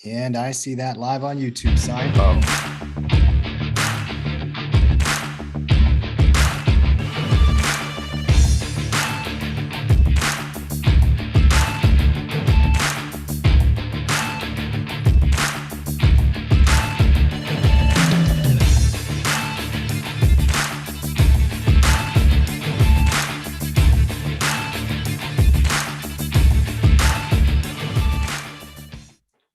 And I see that live on YouTube, side.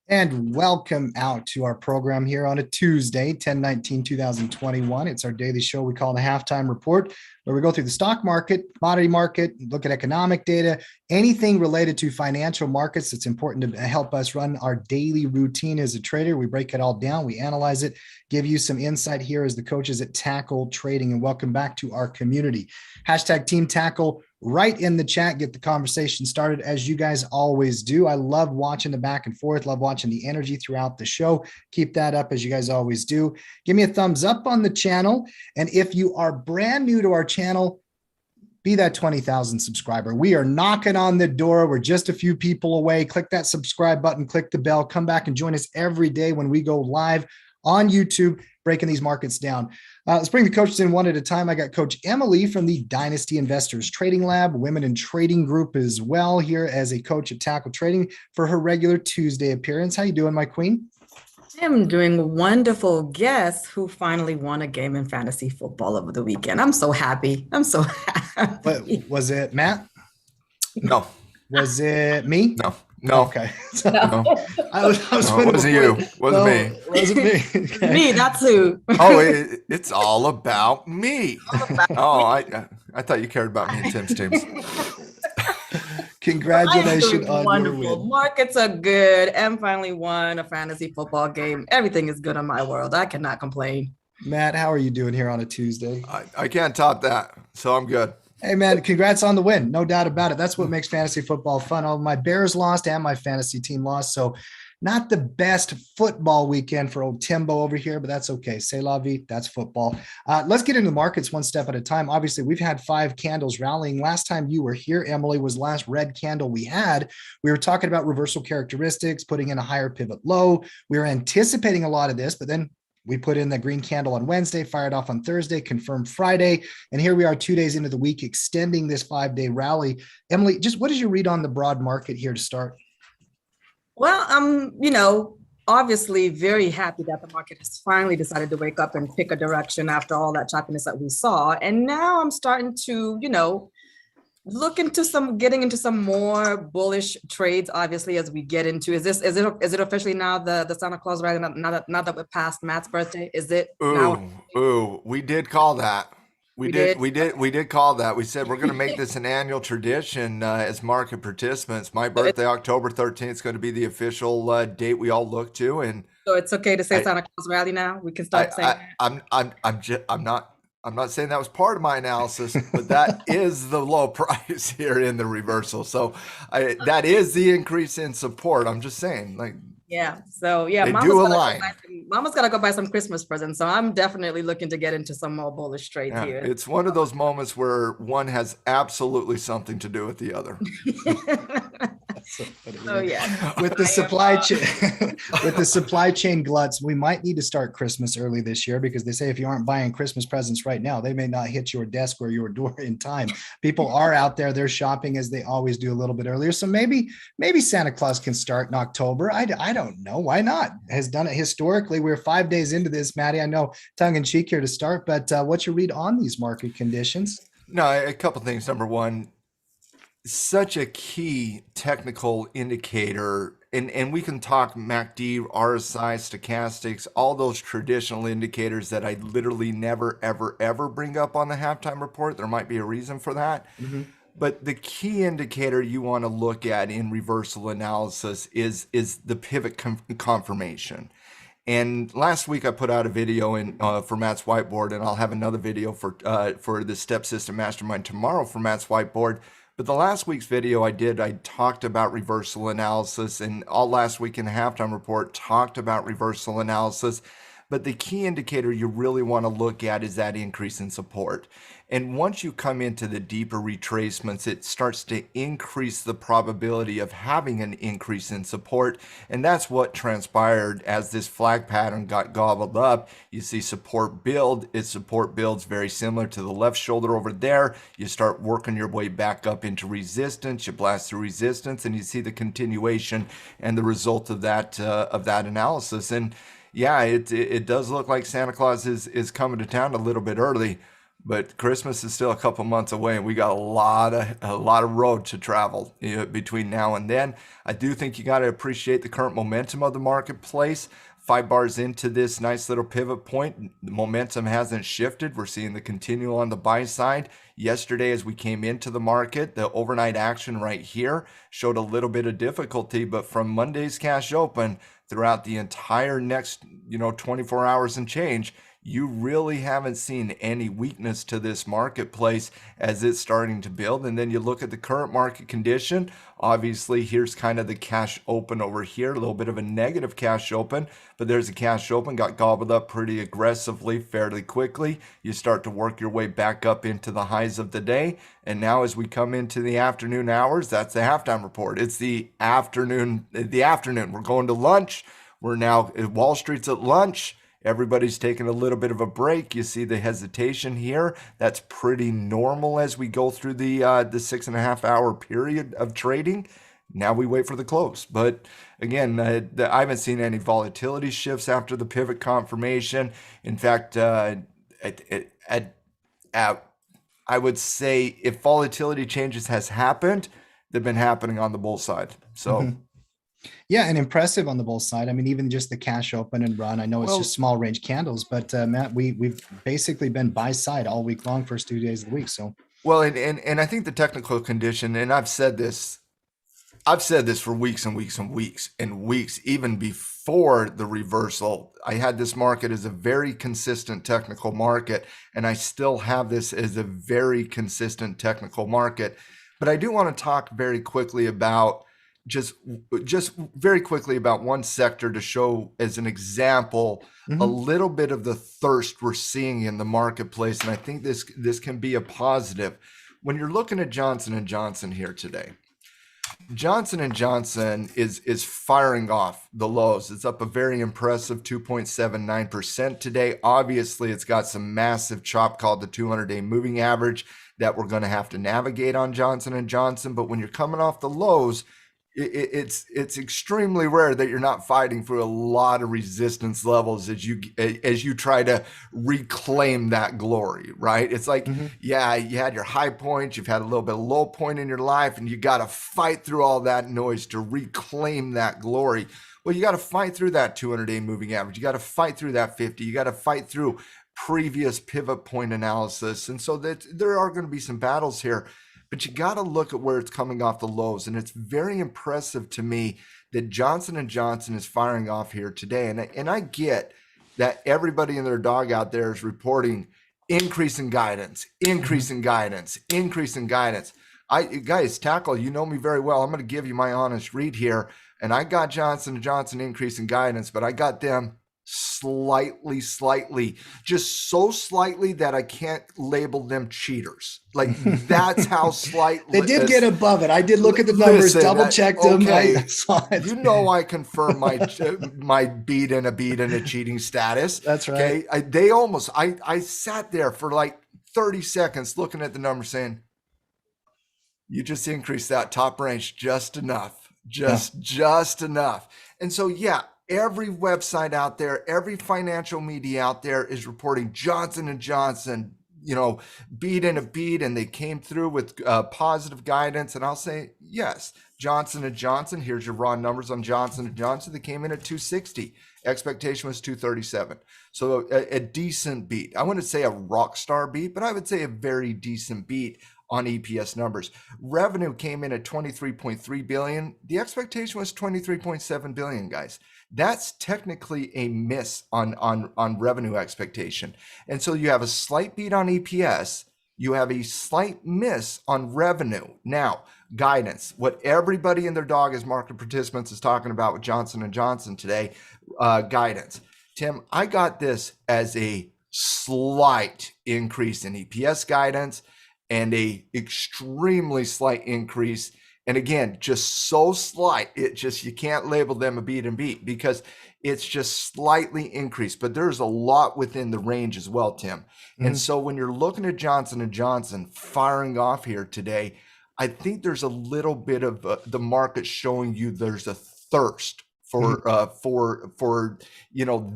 And welcome out to our program here on a Tuesday, 10/19/2021. It's our daily show we call the Halftime Report, where we go through the stock market, commodity market, look at economic data, anything related to financial markets that's important to help us run our daily routine as a trader. We break it all down, we analyze it, give you some insight here as the coaches at Tackle Trading. And welcome back to our community. Hashtag Team Tackle right in the chat. Get the conversation started as you guys always do. I love watching the back and forth, love watching the energy throughout the show. Keep that up as you guys always do. Give me a thumbs up on the channel. And if you are brand new to our channel, be that 20,000 subscriber. We are knocking on the door. We're just a few people away. Click that subscribe button, click the bell, come back and join us every day when we go live on YouTube, breaking these markets down. Let's bring the coaches in one at a time. I got Coach Emily from the Dynasty Investors Trading Lab, Women in Trading Group as well, here as a coach at Tackle Trading for her regular Tuesday appearance. How you doing, my queen? I'm doing wonderful. Guess who finally won a game in fantasy football over the weekend? I'm so happy. I'm so happy. What, was it Matt? No. Was it me? No. No. Okay. No. I was No, it wasn't you. It wasn't me. Wasn't me. Okay. Me, that's who. Oh, it's all about me. Oh, I thought you cared about me and Tim's teams. Congratulations on wonderful. your win. Markets are good. M finally won a fantasy football game. Everything is good in my world. I cannot complain. Matt, how are you doing here on a Tuesday? I can't top that, so I'm good. Hey, man, congrats on the win. No doubt about it. That's what makes fantasy football fun. All my Bears lost and my fantasy team lost. So not the best football weekend for old Timbo over here, but that's okay. C'est la vie. That's football. Let's get into the markets one step at a time. Obviously, we've had 5 candles rallying. Last time you were here, Emily, was last red candle we had. We were talking about reversal characteristics, putting in a higher pivot low. We were anticipating a lot of this, but then we put in the green candle on Wednesday, fired off on Thursday, confirmed Friday. And here we are 2 days into the week, extending this 5-day rally. Emily, just what did you read on the broad market here to start? Well, obviously very happy that the market has finally decided to wake up and pick a direction after all that choppiness that we saw. And now I'm starting to, look into getting into some more bullish trades, obviously, as we get into, is it officially now the Santa Claus rally, now that we're past Matt's birthday? Is it now? We did call that. We did call that. We said we're going to make this an annual tradition as market participants. My birthday, October 13th, is going to be the official date we all look to. And so it's okay to say Santa Claus rally now? We can start saying that? I'm not saying that was part of my analysis, but that is the low price here in the reversal. So that is the increase in support. I'm just saying, Mama's got to go buy some Christmas presents. So I'm definitely looking to get into some more bullish trades here. It's one of those moments where one has absolutely something to do with the other. With the supply chain gluts, we might need to start Christmas early this year, because they say if you aren't buying Christmas presents right now, they may not hit your desk or your door in time. People are out there, they're shopping as they always do a little bit earlier. So maybe Santa Claus can start in October. I don't know. Why not? Has done it historically. We're 5 days into this, Maddie. I know tongue in cheek here to start, but what's your read on these market conditions? No, a couple things. Number one, such a key technical indicator, and we can talk MACD, RSI, stochastics, all those traditional indicators that I literally never, ever, ever bring up on the halftime report. There might be a reason for that. Mm-hmm. But the key indicator you want to look at in reversal analysis is the pivot confirmation. And last week I put out a video for Matt's whiteboard, and I'll have another video for the Step System Mastermind tomorrow for Matt's whiteboard. But the last week's video I talked about reversal analysis, and all last week in the halftime report talked about reversal analysis. But the key indicator you really want to look at is that increase in support. And once you come into the deeper retracements, it starts to increase the probability of having an increase in support. And that's what transpired as this flag pattern got gobbled up. You see support build. Its support builds very similar to the left shoulder over there. You start working your way back up into resistance. You blast through resistance, and you see the continuation and the result of that analysis. And yeah, it does look like Santa Claus is coming to town a little bit early, but Christmas is still a couple months away, and we got a lot of road to travel between now and then. I do think you got to appreciate the current momentum of the marketplace. 5 bars into this nice little pivot point, the momentum hasn't shifted. We're seeing the continue on the buy side. Yesterday, as we came into the market, the overnight action right here showed a little bit of difficulty, but from Monday's cash open throughout the entire next 24 hours and change, you really haven't seen any weakness to this marketplace as it's starting to build. And then you look at the current market condition. Obviously, here's kind of the cash open over here, a little bit of a negative cash open, but there's a cash open, got gobbled up pretty aggressively, fairly quickly. You start to work your way back up into the highs of the day. And now as we come into the afternoon hours, that's the halftime report. It's the afternoon. We're going to lunch. We're now, Wall Street's at lunch. Everybody's taking a little bit of a break. You see the hesitation here. That's pretty normal as we go through the 6.5 hour period of trading. Now we wait for the close. But again, I haven't seen any volatility shifts after the pivot confirmation. In fact, I would say if volatility changes has happened, they've been happening on the bull side. So. Yeah, and impressive on the bull side. I mean, even just the cash open and run. I know it's just small range candles, but Matt, we've basically been buy side all week long, first 2 days of the week. So and I think the technical condition, and I've said this for weeks and weeks and weeks and weeks, even before the reversal. I had this market as a very consistent technical market, and I still have this as a very consistent technical market. But I do want to talk very quickly about just very quickly about one sector to show as an example a little bit of the thirst we're seeing in the marketplace. And I think this can be a positive. When you're looking at Johnson & Johnson here today, Johnson & Johnson is firing off the lows. It's up a very impressive 2.79% today. Obviously, it's got some massive chop called the 200-day moving average that we're going to have to navigate on Johnson & Johnson. But when you're coming off the lows, it's extremely rare that you're not fighting for a lot of resistance levels as you try to reclaim that glory, right? It's like, yeah, you had your high point, you've had a little bit of low point in your life, and you got to fight through all that noise to reclaim that glory. Well, you got to fight through that 200-day moving average. You got to fight through that 50. You got to fight through previous pivot point analysis. And so that there are going to be some battles here. But you got to look at where it's coming off the lows. And it's very impressive to me that Johnson & Johnson is firing off here today. And I get that everybody and their dog out there is reporting increase in guidance, increase in guidance, increase in guidance. Guys, Tackle, you know me very well. I'm going to give you my honest read here. And I got Johnson & Johnson increase in guidance, but I got them slightly, just so slightly that I can't label them cheaters. Like that's how slightly they did get above it. I did look at the numbers, double checked them. I saw it. You know, I confirm my beat and a cheating status. That's right. Okay, I sat there for like 30 seconds looking at the numbers, saying, "You just increased that top range just enough, just enough." And so, yeah. Every website out there, every financial media out there is reporting Johnson & Johnson, beat and a beat, and they came through with positive guidance. And I'll say, yes, Johnson & Johnson, here's your raw numbers on Johnson & Johnson. They came in at 260. Expectation was 237. So a decent beat. I wouldn't say a rock star beat, but I would say a very decent beat on EPS numbers. Revenue came in at 23.3 billion. The expectation was 23.7 billion, guys. That's technically a miss on revenue expectation. And so you have a slight beat on EPS. You have a slight miss on revenue. Now, guidance, what everybody and their dog as market participants is talking about with Johnson & Johnson today, guidance. Tim, I got this as a slight increase in EPS guidance and a extremely slight increase. And again, just so slight, you can't label them a beat and beat because it's just slightly increased, but there's a lot within the range as well, Tim. And so when you're looking at Johnson & Johnson firing off here today, I think there's a little bit of the market showing you there's a thirst for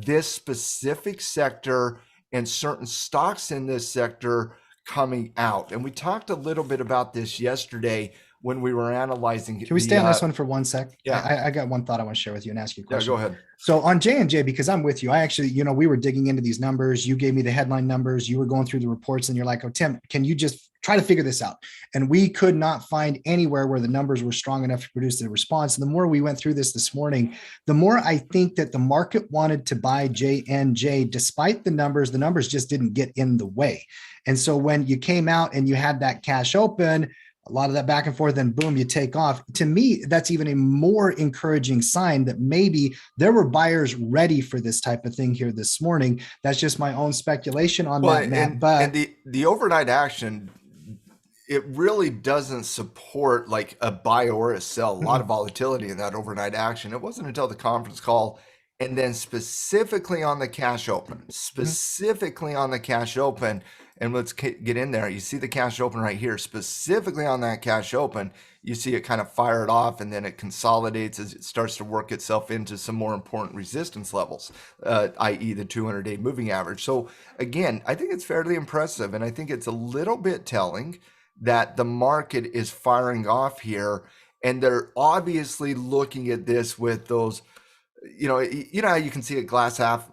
this specific sector and certain stocks in this sector coming out. And we talked a little bit about this yesterday when we were analyzing. Can we stay on this one for 1 sec? Yeah. I got one thought I want to share with you and ask you a question. Yeah, go ahead. So on J&J, because I'm with you, I actually, we were digging into these numbers. You gave me the headline numbers. You were going through the reports and you're like, oh, Tim, can you just try to figure this out? And we could not find anywhere where the numbers were strong enough to produce the response. And the more we went through this morning, the more I think that the market wanted to buy J&J despite the numbers just didn't get in the way. And so when you came out and you had that cash open, a lot of that back and forth, then boom, you take off. To me, that's even a more encouraging sign that maybe there were buyers ready for this type of thing here this morning. That's just my own speculation on that, Matt. But the overnight action, it really doesn't support like a buy or a sell. A lot of volatility in that overnight action. It wasn't until the conference call and then specifically on the cash open, and let's get in there. You see the cash open right here, specifically on that cash open, you see it kind of fire it off and then it consolidates as it starts to work itself into some more important resistance levels, i.e. the 200-day moving average. So again, I think it's fairly impressive. And I think it's a little bit telling that the market is firing off here. And they're obviously looking at this with those, how you can see glass half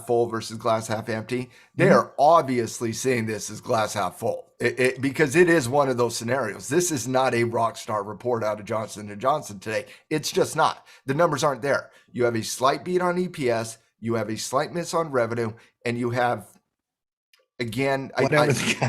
full versus glass half empty. They are obviously seeing this as glass half full because it is one of those scenarios. This is not a rock star report out of Johnson & Johnson today. It's just not. The numbers aren't there. You have a slight beat on EPS. You have a slight miss on revenue, and you have, again,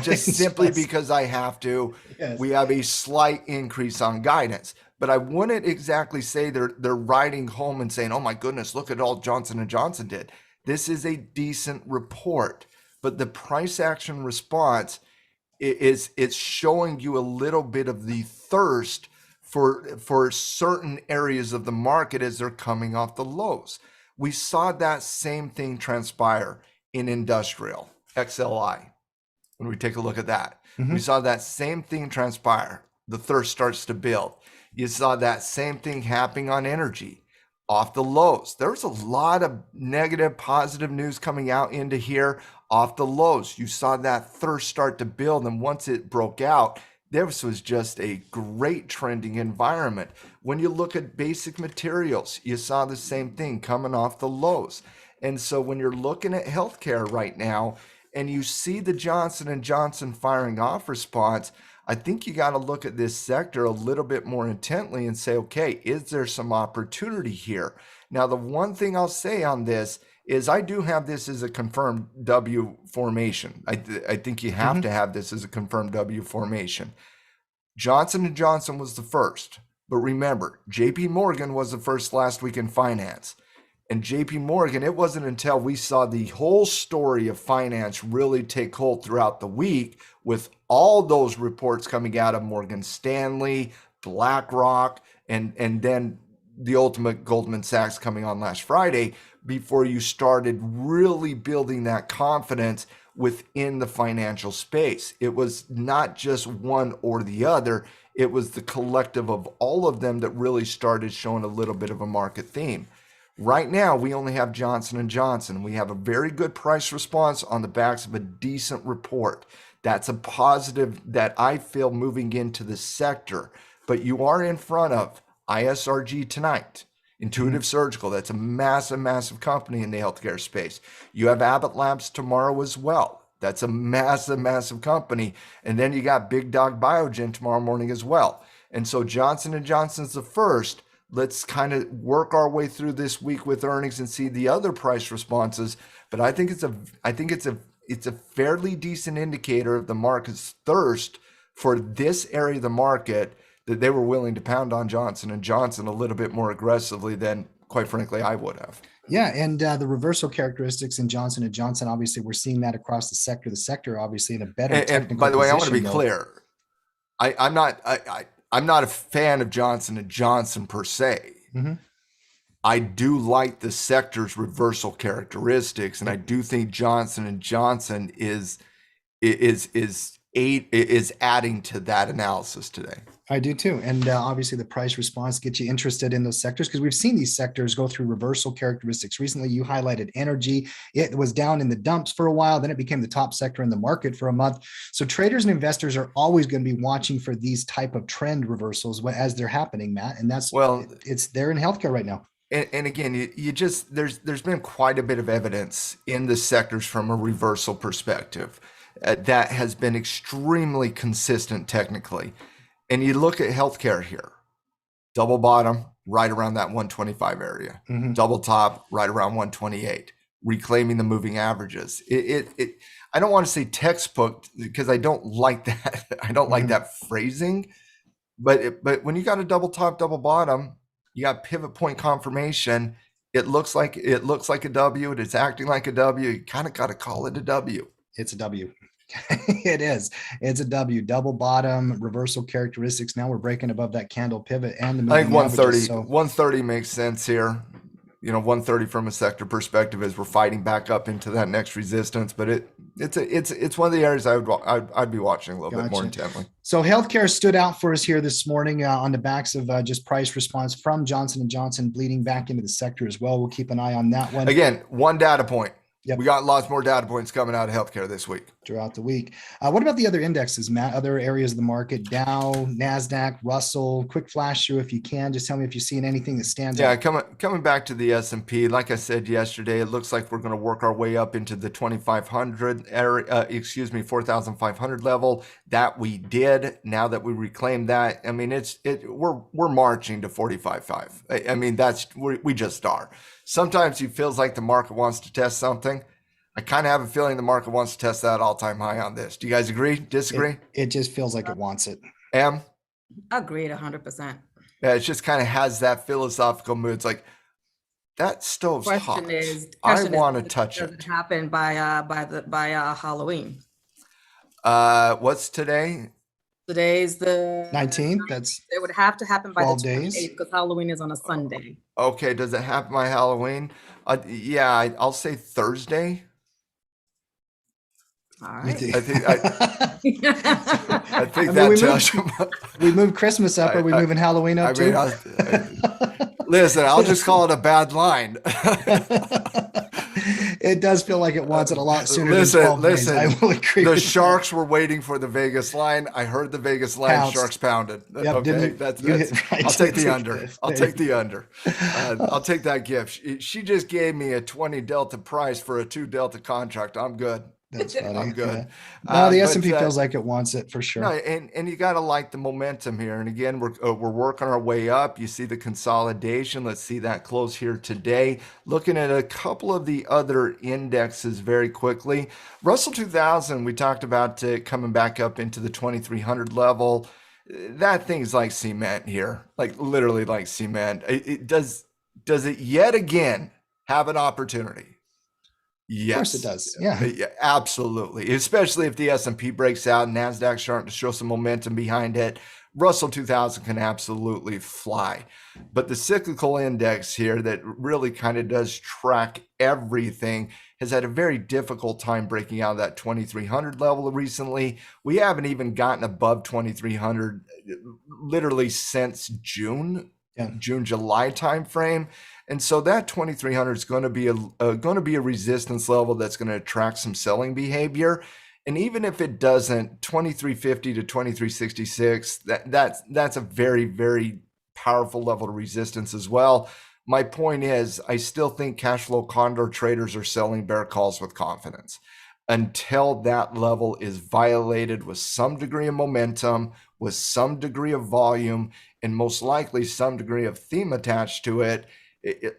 just simply because I have to, we have a slight increase on guidance. But I wouldn't exactly say they're riding home and saying, oh my goodness, look at all Johnson & Johnson did. This is a decent report, but the price action response it's showing you a little bit of the thirst for certain areas of the market as they're coming off the lows. We saw that same thing transpire in industrial, XLI. When we take a look at that, we saw that same thing transpire. The thirst starts to build. You saw that same thing happening on energy off the lows. There's a lot of negative, positive news coming out into here off the lows. You saw that thirst start to build. And once it broke out, this was just a great trending environment. When you look at basic materials, you saw the same thing coming off the lows. And so when you're looking at healthcare right now and you see the Johnson & Johnson firing off response, I think you got to look at this sector a little bit more intently and say, okay, is there some opportunity here? Now, the one thing I'll say on this is I do have this as a confirmed W formation. I think you have to have this as a confirmed W formation. Johnson & Johnson was the first, but remember, JP Morgan was the first last week in finance. And JP Morgan, it wasn't until we saw the whole story of finance really take hold throughout the week with all those reports coming out of Morgan Stanley, BlackRock, and then the ultimate Goldman Sachs coming on last Friday before you started really building that confidence within the financial space. It was not just one or the other. It was the collective of all of them that really started showing a little bit of a market theme. Right now, we only have Johnson & Johnson. We have a very good price response on the backs of a decent report. That's a positive that I feel moving into the sector. But you are in front of ISRG tonight, Intuitive Surgical. That's a massive, massive company in the healthcare space. You have Abbott Labs tomorrow as well. That's a massive, massive company. And then you got Big Dog Biogen tomorrow morning as well. And so Johnson & Johnson's the first. Let's kind of work our way through this week with earnings and see the other price responses. But I think it's a fairly decent indicator of the market's thirst for this area of the market that they were willing to pound on Johnson & Johnson a little bit more aggressively than quite frankly, I would have. Yeah, and the reversal characteristics in Johnson & Johnson, obviously, we're seeing that across the sector. The sector, obviously, in a better technical And by the way, I want to be position, though. clear. I'm not a fan of Johnson & Johnson per se. Mhm. I do like the sector's reversal characteristics, and I do think Johnson & Johnson is adding to that analysis today. I do too. And obviously the price response gets you interested in those sectors because we've seen these sectors go through reversal characteristics. Recently, you highlighted energy. It was down in the dumps for a while. Then it became the top sector in the market for a month. So traders and investors are always going to be watching for these type of trend reversals as they're happening, Matt. And that's, Well, it's there in healthcare right now. And again, you just there's been quite a bit of evidence in the sectors from a reversal perspective that has been extremely consistent technically. And you look at healthcare here, double bottom right around that 125 area, double top right around 128, reclaiming the moving averages. I don't want to say textbook because I don't like that. I don't like that phrasing, but when you got a double top, double bottom, you got pivot point confirmation. It looks like a W. It is acting like a W. You kind of got to call it a W. It's a W. It is. It's a W. Double bottom, reversal characteristics. Now we're breaking above that candle pivot and the I think moving 130. averages, so 130 makes sense here. 130 from a sector perspective as we're fighting back up into that next resistance. But it's one of the areas I'd be watching a little bit more intently. So healthcare stood out for us here this morning on the backs of just price response from Johnson & Johnson bleeding back into the sector as well. We'll keep an eye on that one. Again, one data point. Yep. We got lots more data points coming out of healthcare this week. Throughout the week. What about the other indexes, Matt? Other areas of the market, Dow, NASDAQ, Russell, quick flash through if you can. Just tell me if you've seen anything that stands out. Yeah, coming back to the S&P, like I said yesterday, it looks like we're going to work our way up into the 2,500 area, 4,500 level. That we did. Now that we reclaimed that, I mean, we're marching to 45.5. I mean, we just are. Sometimes it feels like the market wants to test something. I kind of have a feeling the market wants to test that all-time high on this. Do you guys agree? Disagree? It just feels like it wants it. Agreed 100%. Yeah, it just kind of has that philosophical mood. It's like, that stove's hot. I want to touch it. Does it happen by Halloween? What's today? Today's the 19th. That's it would have to happen by 12 the 28th days because Halloween is on a Sunday. Okay, does it happen by Halloween? Yeah, I'll say Thursday. All You right. think- I think I mean, that tells you. we moved Christmas up. Are we moving Halloween up too? Listen, I'll just call it a bad line. It does feel like it wants it a lot sooner than 12 days. I will agree. The with Sharks were waiting for the Vegas line. I heard the Vegas line. Pounced. Sharks pounded. Yep, Okay, you hit right. I'll take the under. I'll take the under. I'll take that gift. She just gave me a 20 delta price for a 2 delta contract. I'm good. That's funny. I'm good. Yeah. No, the But, S&P feels like it wants it for sure. No, and you got to like the momentum here. And again, we're working our way up. You see the consolidation. Let's see that close here today. Looking at a couple of the other indexes very quickly. Russell 2000, we talked about coming back up into the 2,300 level. That thing's like cement here, like literally like cement. Does it yet again have an opportunity? Yes. Of course it does. Yeah. Absolutely. Especially if the S&P breaks out and NASDAQ starting to show some momentum behind it. Russell 2000 can absolutely fly. But the cyclical index here that really kind of does track everything has had a very difficult time breaking out of that 2,300 level recently. We haven't even gotten above 2,300 literally since June, July timeframe. And so that 2,300 is going to be a resistance level that's going to attract some selling behavior. And even if it doesn't, 2,350 to 2,366, that's a very, very powerful level of resistance as well. My point is, I still think cash flow condor traders are selling bear calls with confidence until that level is violated with some degree of momentum, with some degree of volume, and most likely some degree of theme attached to it.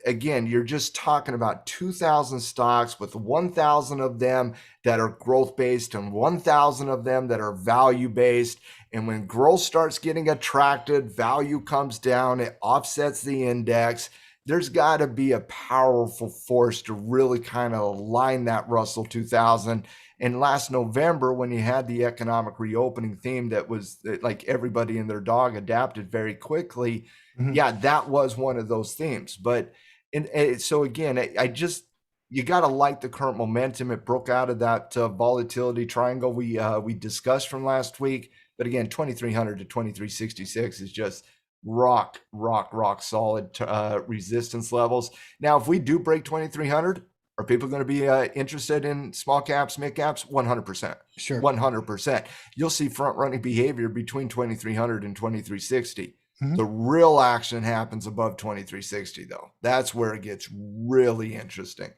Again, you're just talking about 2,000 stocks with 1,000 of them that are growth-based and 1,000 of them that are value-based. And when growth starts getting attracted, value comes down, it offsets the index. there's got to be a powerful force to really kind of align that Russell 2000. And last November, when you had the economic reopening theme that was like everybody and their dog adapted very quickly, yeah, that was one of those themes. But so again, you got to like the current momentum. It broke out of that volatility triangle we discussed from last week. But again, 2,300 to 2,366 is just rock solid resistance levels. Now, if we do break 2,300, are people going to be interested in small caps, mid caps? 100%. Sure. 100%. You'll see front running behavior between 2,300 and 2,360. The real action happens above 2,360, though. That's where it gets really interesting.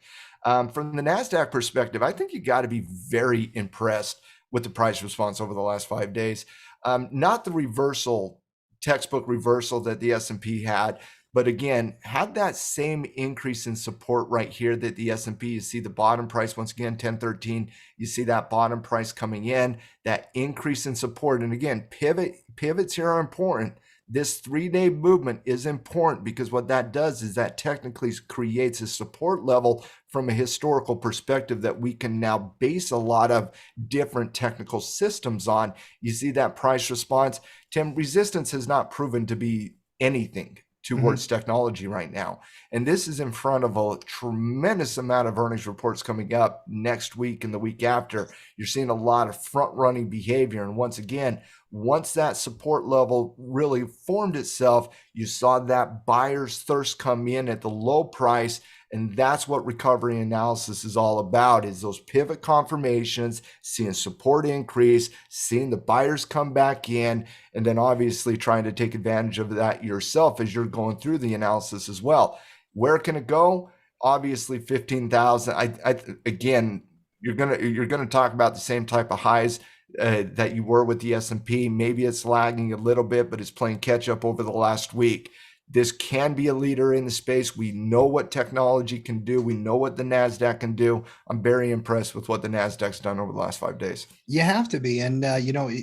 From the NASDAQ perspective, I think you got to be very impressed with the price response over the last 5 days. Not the textbook reversal that the S&P had, but again, had that same increase in support right here that the S&P, you see the bottom price, once again, 1013, you see that bottom price coming in, that increase in support. And again, pivots here are important. This 3-day movement is important because what that does is that technically creates a support level from a historical perspective that we can now base a lot of different technical systems on. You see that price response. Tim, resistance has not proven to be anything towards technology right now. And this is in front of a tremendous amount of earnings reports coming up next week and the week after. You're seeing a lot of front-running behavior. And once again, once that support level really formed itself, you saw that buyer's thirst come in at the low price. And that's what recovery analysis is all about, is those pivot confirmations, seeing support increase, seeing the buyers come back in, and then obviously trying to take advantage of that yourself as you're going through the analysis as well. Where can it go? Obviously 15,000. Again, you're gonna talk about the same type of highs that you were with the S&P. Maybe it's lagging a little bit, but it's playing catch up over the last week. This can be a leader in the space. We know what technology can do. We know what the NASDAQ can do. I'm very impressed with what the NASDAQ's done over the last 5 days. You have to be. And,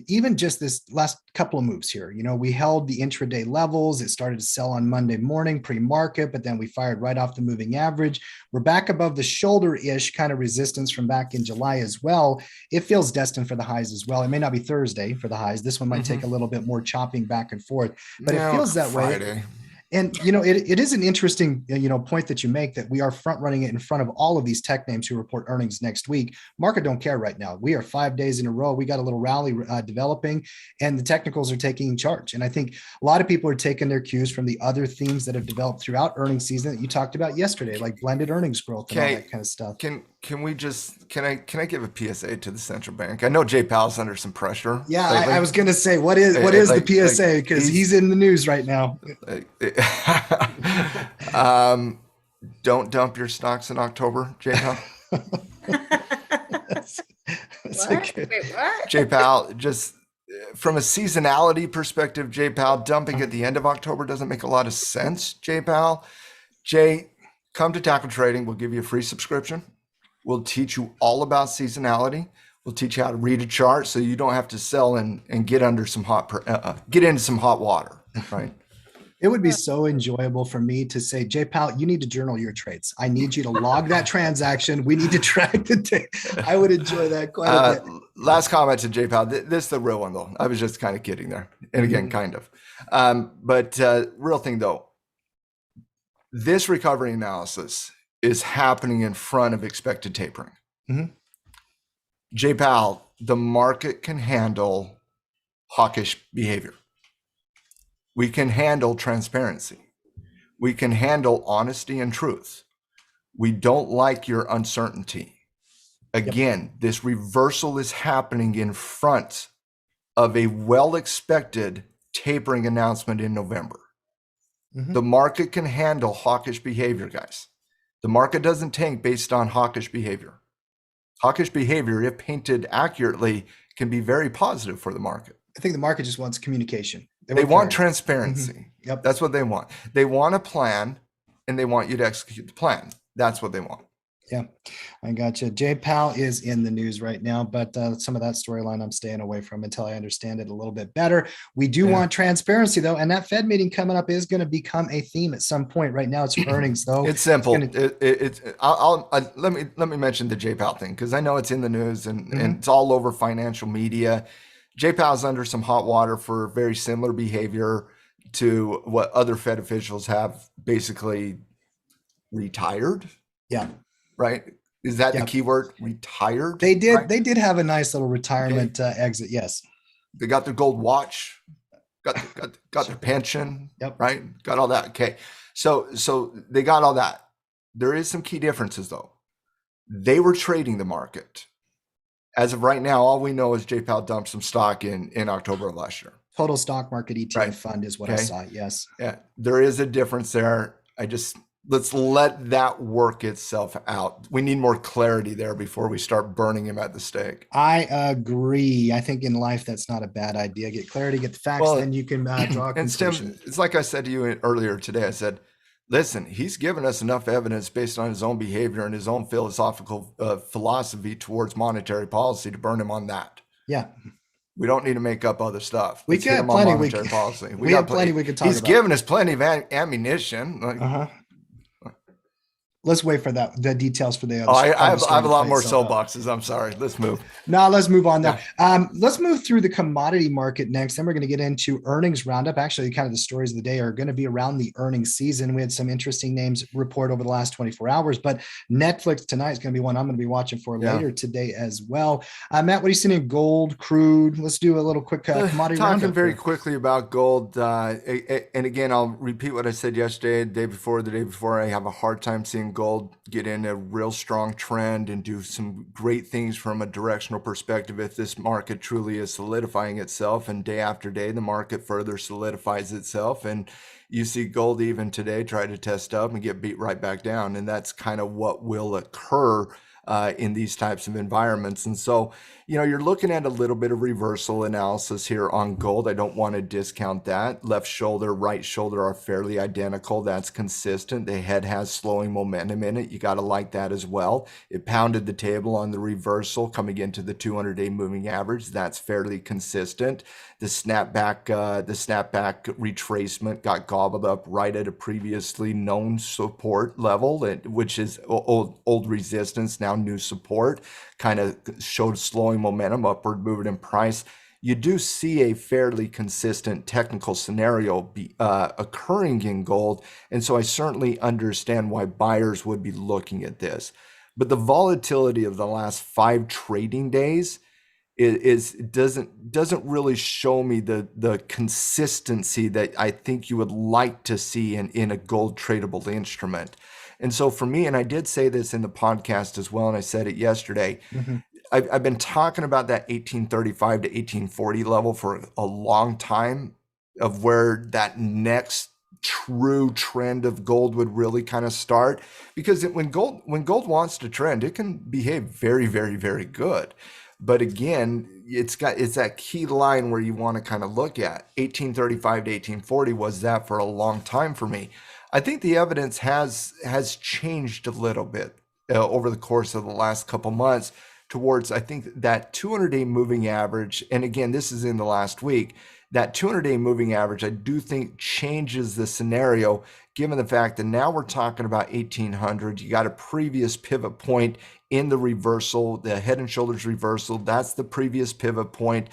even just this last couple of moves here, we held the intraday levels. It started to sell on Monday morning pre-market, but then we fired right off the moving average. We're back above the shoulder-ish kind of resistance from back in July as well. It feels destined for the highs as well. It may not be Thursday for the highs. This one might take a little bit more chopping back and forth, but it feels that Friday. way. And, it is an interesting, point that you make, that we are front running it in front of all of these tech names who report earnings next week. Market don't care right now. We are 5 days in a row. We got a little rally developing, and the technicals are taking charge. And I think a lot of people are taking their cues from the other themes that have developed throughout earnings season that you talked about yesterday, like blended earnings growth and all that kind of stuff. Can I give a PSA to the central bank? I know Jay Powell's under some pressure. Yeah, I was going to say, what is the PSA? Because he's in the news right now. Don't dump your stocks in October, Jay Powell. That's okay. Wait, what? Jay Powell, just from a seasonality perspective, Jay Powell, dumping at the end of October doesn't make a lot of sense, Jay Powell. Jay, come to Tackle Trading. We'll give you a free subscription. We'll teach you all about seasonality. We'll teach you how to read a chart so you don't have to sell and get under some get into some hot water, right? It would be so enjoyable for me to say, Jay Powell, you need to journal your trades. I need you to log that transaction. We need to track the day. I would enjoy that quite a bit. Last comment to Jay Powell. This is the real one, though. I was just kind of kidding there. And again, kind of. But real thing, though. This recovery analysis is happening in front of expected tapering. Jay Powell, the market can handle hawkish behavior. We can handle transparency. We can handle honesty and truth. We don't like your uncertainty. Again, this reversal is happening in front of a well-expected tapering announcement in November. The market can handle hawkish behavior, guys. The market doesn't tank based on hawkish behavior. Hawkish behavior, if painted accurately, can be very positive for the market. I think the market just wants communication. They want transparency. Yep. That's what they want. They want a plan, and they want you to execute the plan. That's what they want. Yeah, I got you. Jay Powell is in the news right now, but some of that storyline I'm staying away from until I understand it a little bit better. We do want transparency though, and that Fed meeting coming up is going to become a theme at some point. Right now, it's earnings though. It's simple. It's Let me mention the J Powell thing because I know it's in the news and Mhm. it's all over financial media. J Powell's under some hot water for very similar behavior to what other Fed officials have basically retired. Yeah, Right? Is that the yeah. key word? Retired. They did. Right? They did have a nice little Okay. retirement exit. Yes. They got their gold watch, got their pension. Yep. Right? Got all that. Okay. So they got all that. There is some key differences though. They were trading the market. As of right now, all we know is J Powell dumped some stock in October of last year. Total stock market ETF Right. fund is what I Okay. saw. Yes. Yeah, there is a difference there. Let's let that work itself out. We need more clarity there before we start burning him at the stake. I agree. I think in life that's not a bad idea. Get clarity, get the facts, Well, then you can draw a And conclusion. Tim, it's like I said to you earlier today. I said, listen, he's given us enough evidence based on his own behavior and his own philosophical philosophy towards monetary policy to burn him on that. Yeah. We don't need to make up other stuff. We Let's hit got him on plenty. monetary policy. We have plenty we could talk He's about. given us plenty of ammunition. Like, Uh-huh. Let's wait for that. The details for the other. oh, I have a lot more itself out. soapboxes. I'm sorry. Let's move. Now let's move on now. Let's move through the commodity market next. Then we're going to get into earnings roundup. Actually, kind of the stories of the day are going to be around the earnings season. We had some interesting names report over the last 24 hours, but Netflix tonight is going to be one I'm going to be watching for later today as well. Matt, what are you seeing in gold, crude? Let's do a little quick commodity Talking roundup. very quickly about gold. And again, I'll repeat what I said yesterday, the day before. I have a hard time seeing gold get in a real strong trend and do some great things from a directional perspective if this market truly is solidifying itself, and day after day the market further solidifies itself, and you see gold even today try to test up and get beat right back down, and that's kind of what will occur in these types of environments. And so, you're looking at a little bit of reversal analysis here on gold. I don't want to discount that. Left shoulder, right shoulder are fairly identical. That's consistent. The head has slowing momentum in it. You got to like that as well. It pounded the table on the reversal coming into the 200-day moving average. That's fairly consistent. The snapback retracement got gobbled up right at a previously known support level, which is old resistance, now new support. Kind of showed slowing momentum, upward movement in price. You do see a fairly consistent technical scenario occurring in gold, and so I certainly understand why buyers would be looking at this. But the volatility of the last 5 trading days doesn't really show me the consistency that I think you would like to see in a gold tradable instrument. And so for me, and I did say this in the podcast as well, and I said it yesterday, I've been talking about that 1835 to 1840 level for a long time, of where that next true trend of gold would really kind of start. Because when gold wants to trend, it can behave very, very, very good. But again, it's that key line where you want to kind of look at 1835 to 1840 was that for a long time for me. I think the evidence has changed a little bit over the course of the last couple months towards, I think, that 200-day moving average. And again, this is in the last week. That 200-day moving average, I do think, changes the scenario, given the fact that now we're talking about 1800. You got a previous pivot point in the reversal, the head and shoulders reversal. That's the previous pivot point.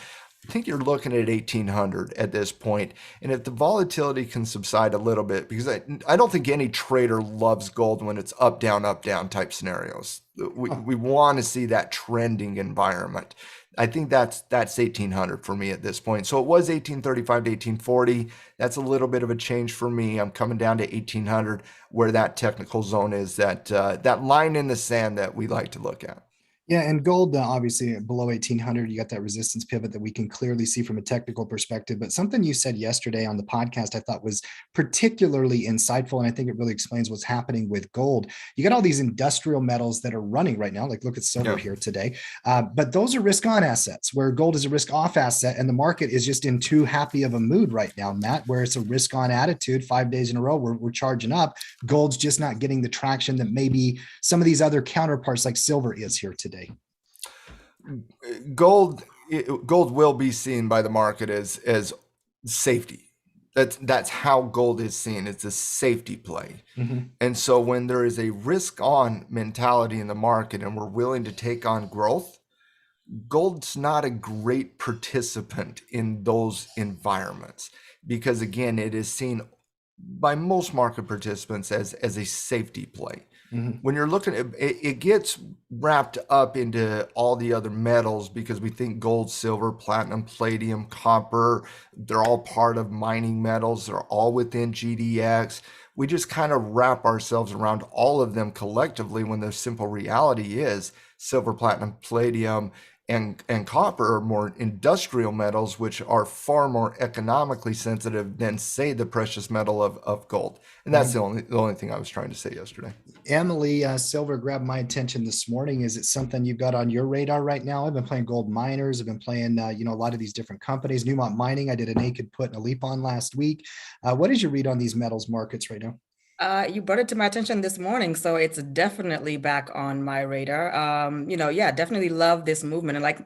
I think you're looking at 1800 at this point. And if the volatility can subside a little bit, because I don't think any trader loves gold when it's up, down type scenarios. We want to see that trending environment. I think that's 1800 for me at this point. So it was 1835 to 1840. That's a little bit of a change for me. I'm coming down to 1800, where that technical zone is, that line in the sand that we like to look at. Yeah, and gold, obviously below 1800, you got that resistance pivot that we can clearly see from a technical perspective. But something you said yesterday on the podcast I thought was particularly insightful, and I think it really explains what's happening with gold. You got all these industrial metals that are running right now, like look at silver here today. But those are risk-on assets, where gold is a risk-off asset, and the market is just in too happy of a mood right now, Matt, where it's a risk-on attitude. 5 days in a row, we're charging up. Gold's just not getting the traction that maybe some of these other counterparts like silver is here today. Gold will be seen by the market as safety. That's how gold is seen. It's a safety play. And so when there is a risk on mentality in the market and we're willing to take on growth, gold's not a great participant in those environments, because again, it is seen by most market participants as a safety play. When you're looking at it, it gets wrapped up into all the other metals because we think gold, silver, platinum, palladium, copper, they're all part of mining metals. They're all within GDX. We just kind of wrap ourselves around all of them collectively when the simple reality is silver, platinum, palladium, and copper are more industrial metals, which are far more economically sensitive than, say, the precious metal of gold. And that's the only thing I was trying to say yesterday. Emily, silver grabbed my attention this morning. Is it something you've got on your radar right now? I've been playing gold miners. I've been playing, a lot of these different companies. Newmont Mining, I did a naked put and a leap on last week. What is your read on these metals markets right now? You brought it to my attention this morning, so it's definitely back on my radar. Definitely love this movement. And like,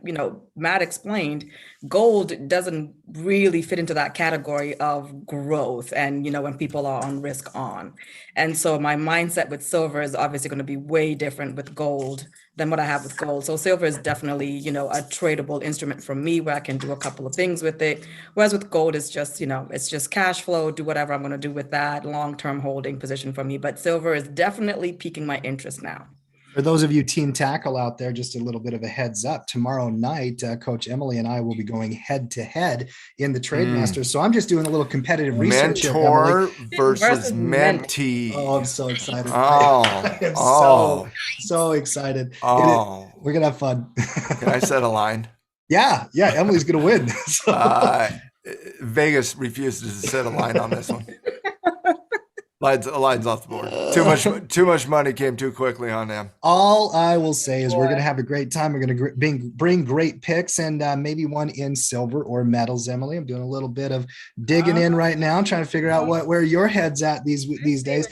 Matt explained, gold doesn't really fit into that category of growth and, when people are on risk on. And so my mindset with silver is obviously going to be way different with gold than what I have with gold. So silver is definitely, a tradable instrument for me where I can do a couple of things with it. Whereas with gold, it's just, it's just cash flow, do whatever I'm going to do with that, long-term holding position for me. But silver is definitely piquing my interest now. For those of you team tackle out there, just a little bit of a heads up. Tomorrow night, Coach Emily and I will be going head to head in the Trade Masters. So I'm just doing a little competitive research Mentor here, versus mentee. Oh, I'm so excited. Oh, I am so excited. We're going to have fun. Can I set a line? Yeah, Emily's going to win. Vegas refuses to set a line on this one. Lines off the board. Too much money came too quickly on them. All I will say is we're going to have a great time. We're going to bring great picks and maybe one in silver or metals. Emily, I'm doing a little bit of digging in right now, trying to figure out where your head's at these days.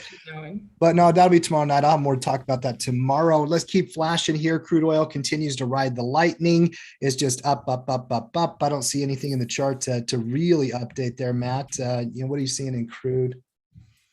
But no, that'll be tomorrow night. I'll have more to talk about that tomorrow. Let's keep flashing here. Crude oil continues to ride the lightning. It's just up. I don't see anything in the chart to really update there, Matt. What are you seeing in crude?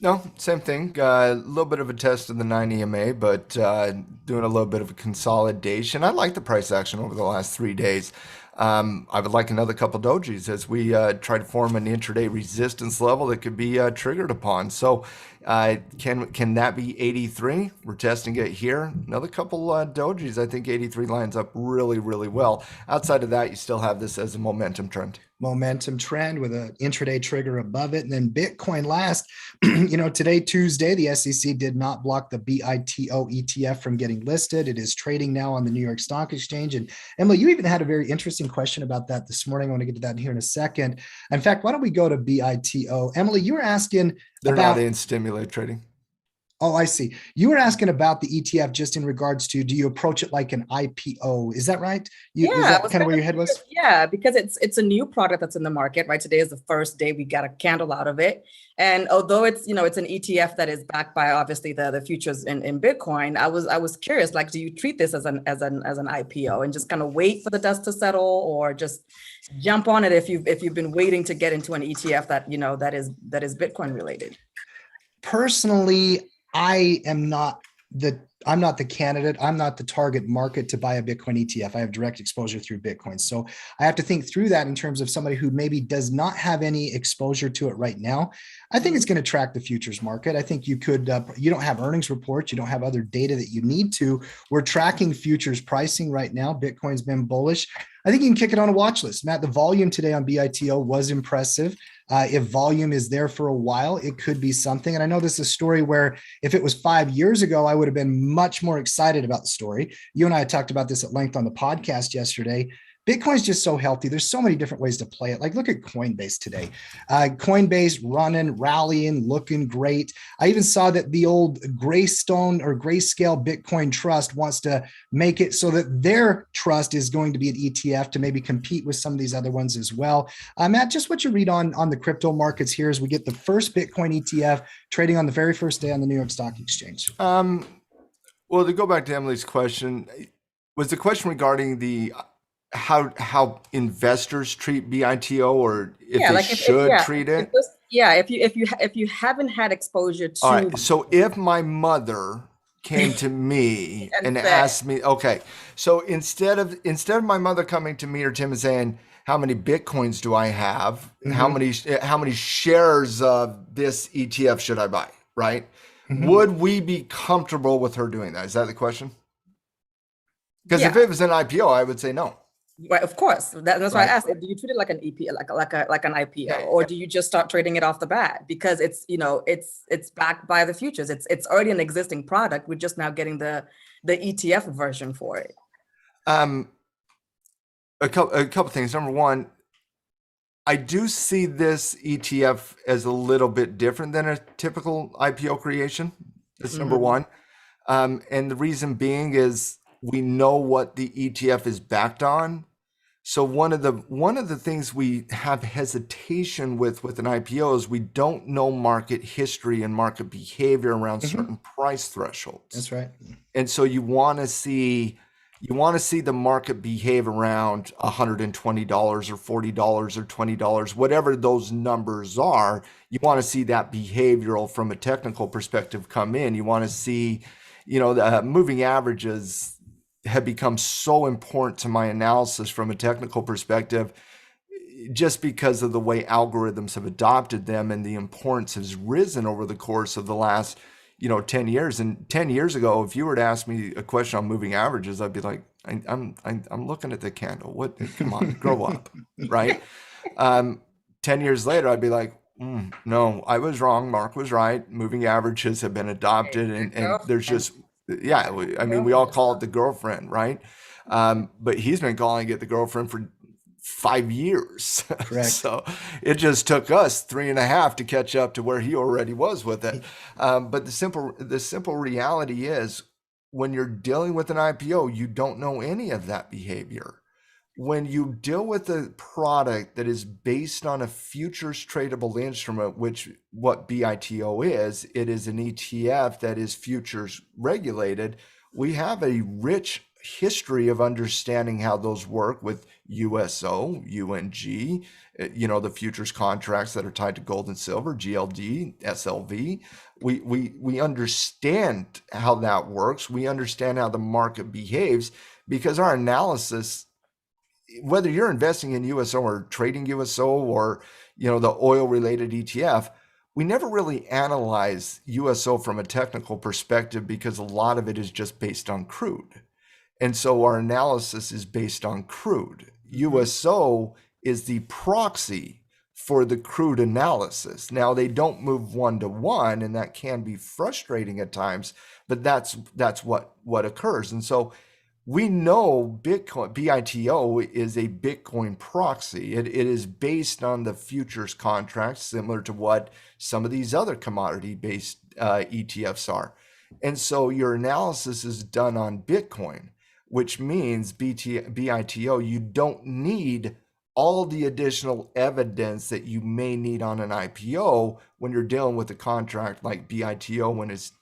No, same thing. A little bit of a test of the 9 EMA, but doing a little bit of a consolidation. I like the price action over the last 3 days. I would like another couple dojis as we try to form an intraday resistance level that could be triggered upon. So can that be 83? We're testing it here. Another couple dojis. I think 83 lines up really, really well. Outside of that, you still have this as a momentum trend with an intraday trigger above it. And then Bitcoin last, today, Tuesday, the SEC did not block the BITO ETF from getting listed. It is trading now on the New York Stock Exchange. And Emily, you even had a very interesting question about that this morning. I want to get to that here in a second. In fact, why don't we go to BITO? Emily, you were asking They're about not in stimulate trading. Oh, I see. You were asking about the ETF just in regards to, do you approach it like an IPO? Is that right? Is that kind of where your head was? Yeah, because it's a new product that's in the market, right? Today is the first day we got a candle out of it. And although it's, it's an ETF that is backed by obviously the futures in Bitcoin, I was curious, like, do you treat this as an IPO and just kind of wait for the dust to settle, or just jump on it if you've been waiting to get into an ETF that, that is Bitcoin related? Personally, I'm not the candidate. I'm not the target market to buy a Bitcoin ETF. I have direct exposure through Bitcoin. So I have to think through that in terms of somebody who maybe does not have any exposure to it right now. I think it's going to track the futures market. I think you could, you don't have earnings reports. You don't have other data that you need to. We're tracking futures pricing right now. Bitcoin's been bullish. I think you can kick it on a watch list. Matt, the volume today on BITO was impressive. If volume is there for a while, it could be something. And I know this is a story where if it was 5 years ago, I would have been much more excited about the story. You and I talked about this at length on the podcast yesterday. Bitcoin's just so healthy. There's so many different ways to play it. Like, look at Coinbase today. Coinbase running, rallying, looking great. I even saw that the old Grayscale Bitcoin Trust wants to make it so that their trust is going to be an ETF to maybe compete with some of these other ones as well. Matt, just what you read on the crypto markets here as we get the first Bitcoin ETF trading on the very first day on the New York Stock Exchange. Well, to go back to Emily's question, was the question regarding the how investors treat BITO, or if they should treat it? If you haven't had exposure to. All right. So if my mother came to me and asked me, okay, so instead of my mother coming to me or Tim and saying, how many Bitcoins do I have? Mm-hmm. How many shares of this ETF should I buy? Right? Mm-hmm. Would we be comfortable with her doing that? Is that the question? Because if it was an IPO, I would say no. Right, of course. That's why I asked. Do you treat it like an EP, like an IPO, or do you just start trading it off the bat? Because it's it's backed by the futures. It's already an existing product. We're just now getting the ETF version for it. A couple things. Number one, I do see this ETF as a little bit different than a typical IPO creation. That's number one, and the reason being is we know what the ETF is backed on. So one of the things we have hesitation with an IPO is we don't know market history and market behavior around certain price thresholds. That's right. And so you want to see the market behave around $120 or $40 or $20, whatever those numbers are. You want to see that behavioral from a technical perspective come in. You want to see, the moving averages have become so important to my analysis from a technical perspective, just because of the way algorithms have adopted them, and the importance has risen over the course of the last 10 years. And 10 years ago, if you were to ask me a question on moving averages, I'd be like, I'm looking at the candle. What? Come on, grow up, right? 10 years later, I'd be like, no, I was wrong. Mark was right. Moving averages have been adopted, and there's just we all call it the girlfriend, right? But he's been calling it the girlfriend for 5 years. Correct. So it just took us 3.5 to catch up to where he already was with it. But the simple reality is, when you're dealing with an IPO, you don't know any of that behavior. When you deal with a product that is based on a futures tradable instrument, which what BITO is, it is an ETF that is futures regulated. We have a rich history of understanding how those work with USO, UNG, the futures contracts that are tied to gold and silver, GLD, SLV. We understand how that works. We understand how the market behaves, because our analysis, whether you're investing in USO or trading USO or, the oil related ETF, we never really analyze USO from a technical perspective, because a lot of it is just based on crude. And so our analysis is based on crude. USO is the proxy for the crude analysis. Now, they don't move 1-to-1, and that can be frustrating at times, but that's what occurs. And so we know Bitcoin, BITO is a Bitcoin proxy. It is based on the futures contracts, similar to what some of these other commodity-based ETFs are. And so your analysis is done on Bitcoin, which means BITO, you don't need all the additional evidence that you may need on an IPO when you're dealing with a contract like BITO,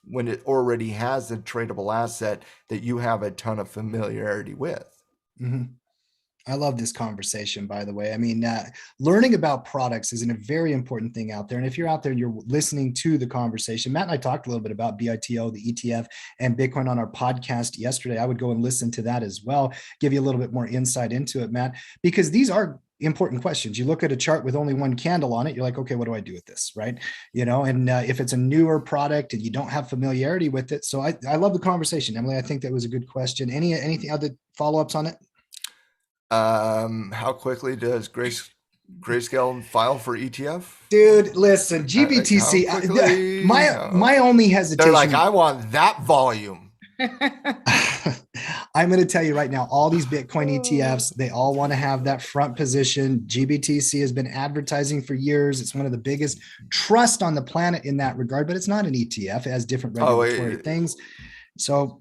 when it already has a tradable asset that you have a ton of familiarity with. Mm-hmm. I love this conversation, by the way. I mean, learning about products is a very important thing out there. And if you're out there and you're listening to the conversation, Matt and I talked a little bit about BITO, the ETF, and Bitcoin on our podcast yesterday. I would go and listen to that as well, give you a little bit more insight into it, Matt, because these are important questions. You look at a chart with only one candle on it, you're like, okay, what do I do with this, right? And if it's a newer product and you don't have familiarity with it. So I love the conversation, Emily. I think that was a good question. Anything other follow-ups on it? How quickly does Grayscale file for ETF? Dude, listen, GBTC. My only hesitation. They're like, I want that volume. I'm going to tell you right now, all these Bitcoin ETFs, they all want to have that front position. GBTC has been advertising for years. It's one of the biggest trust on the planet in that regard, but it's not an ETF. It has different regulatory things. So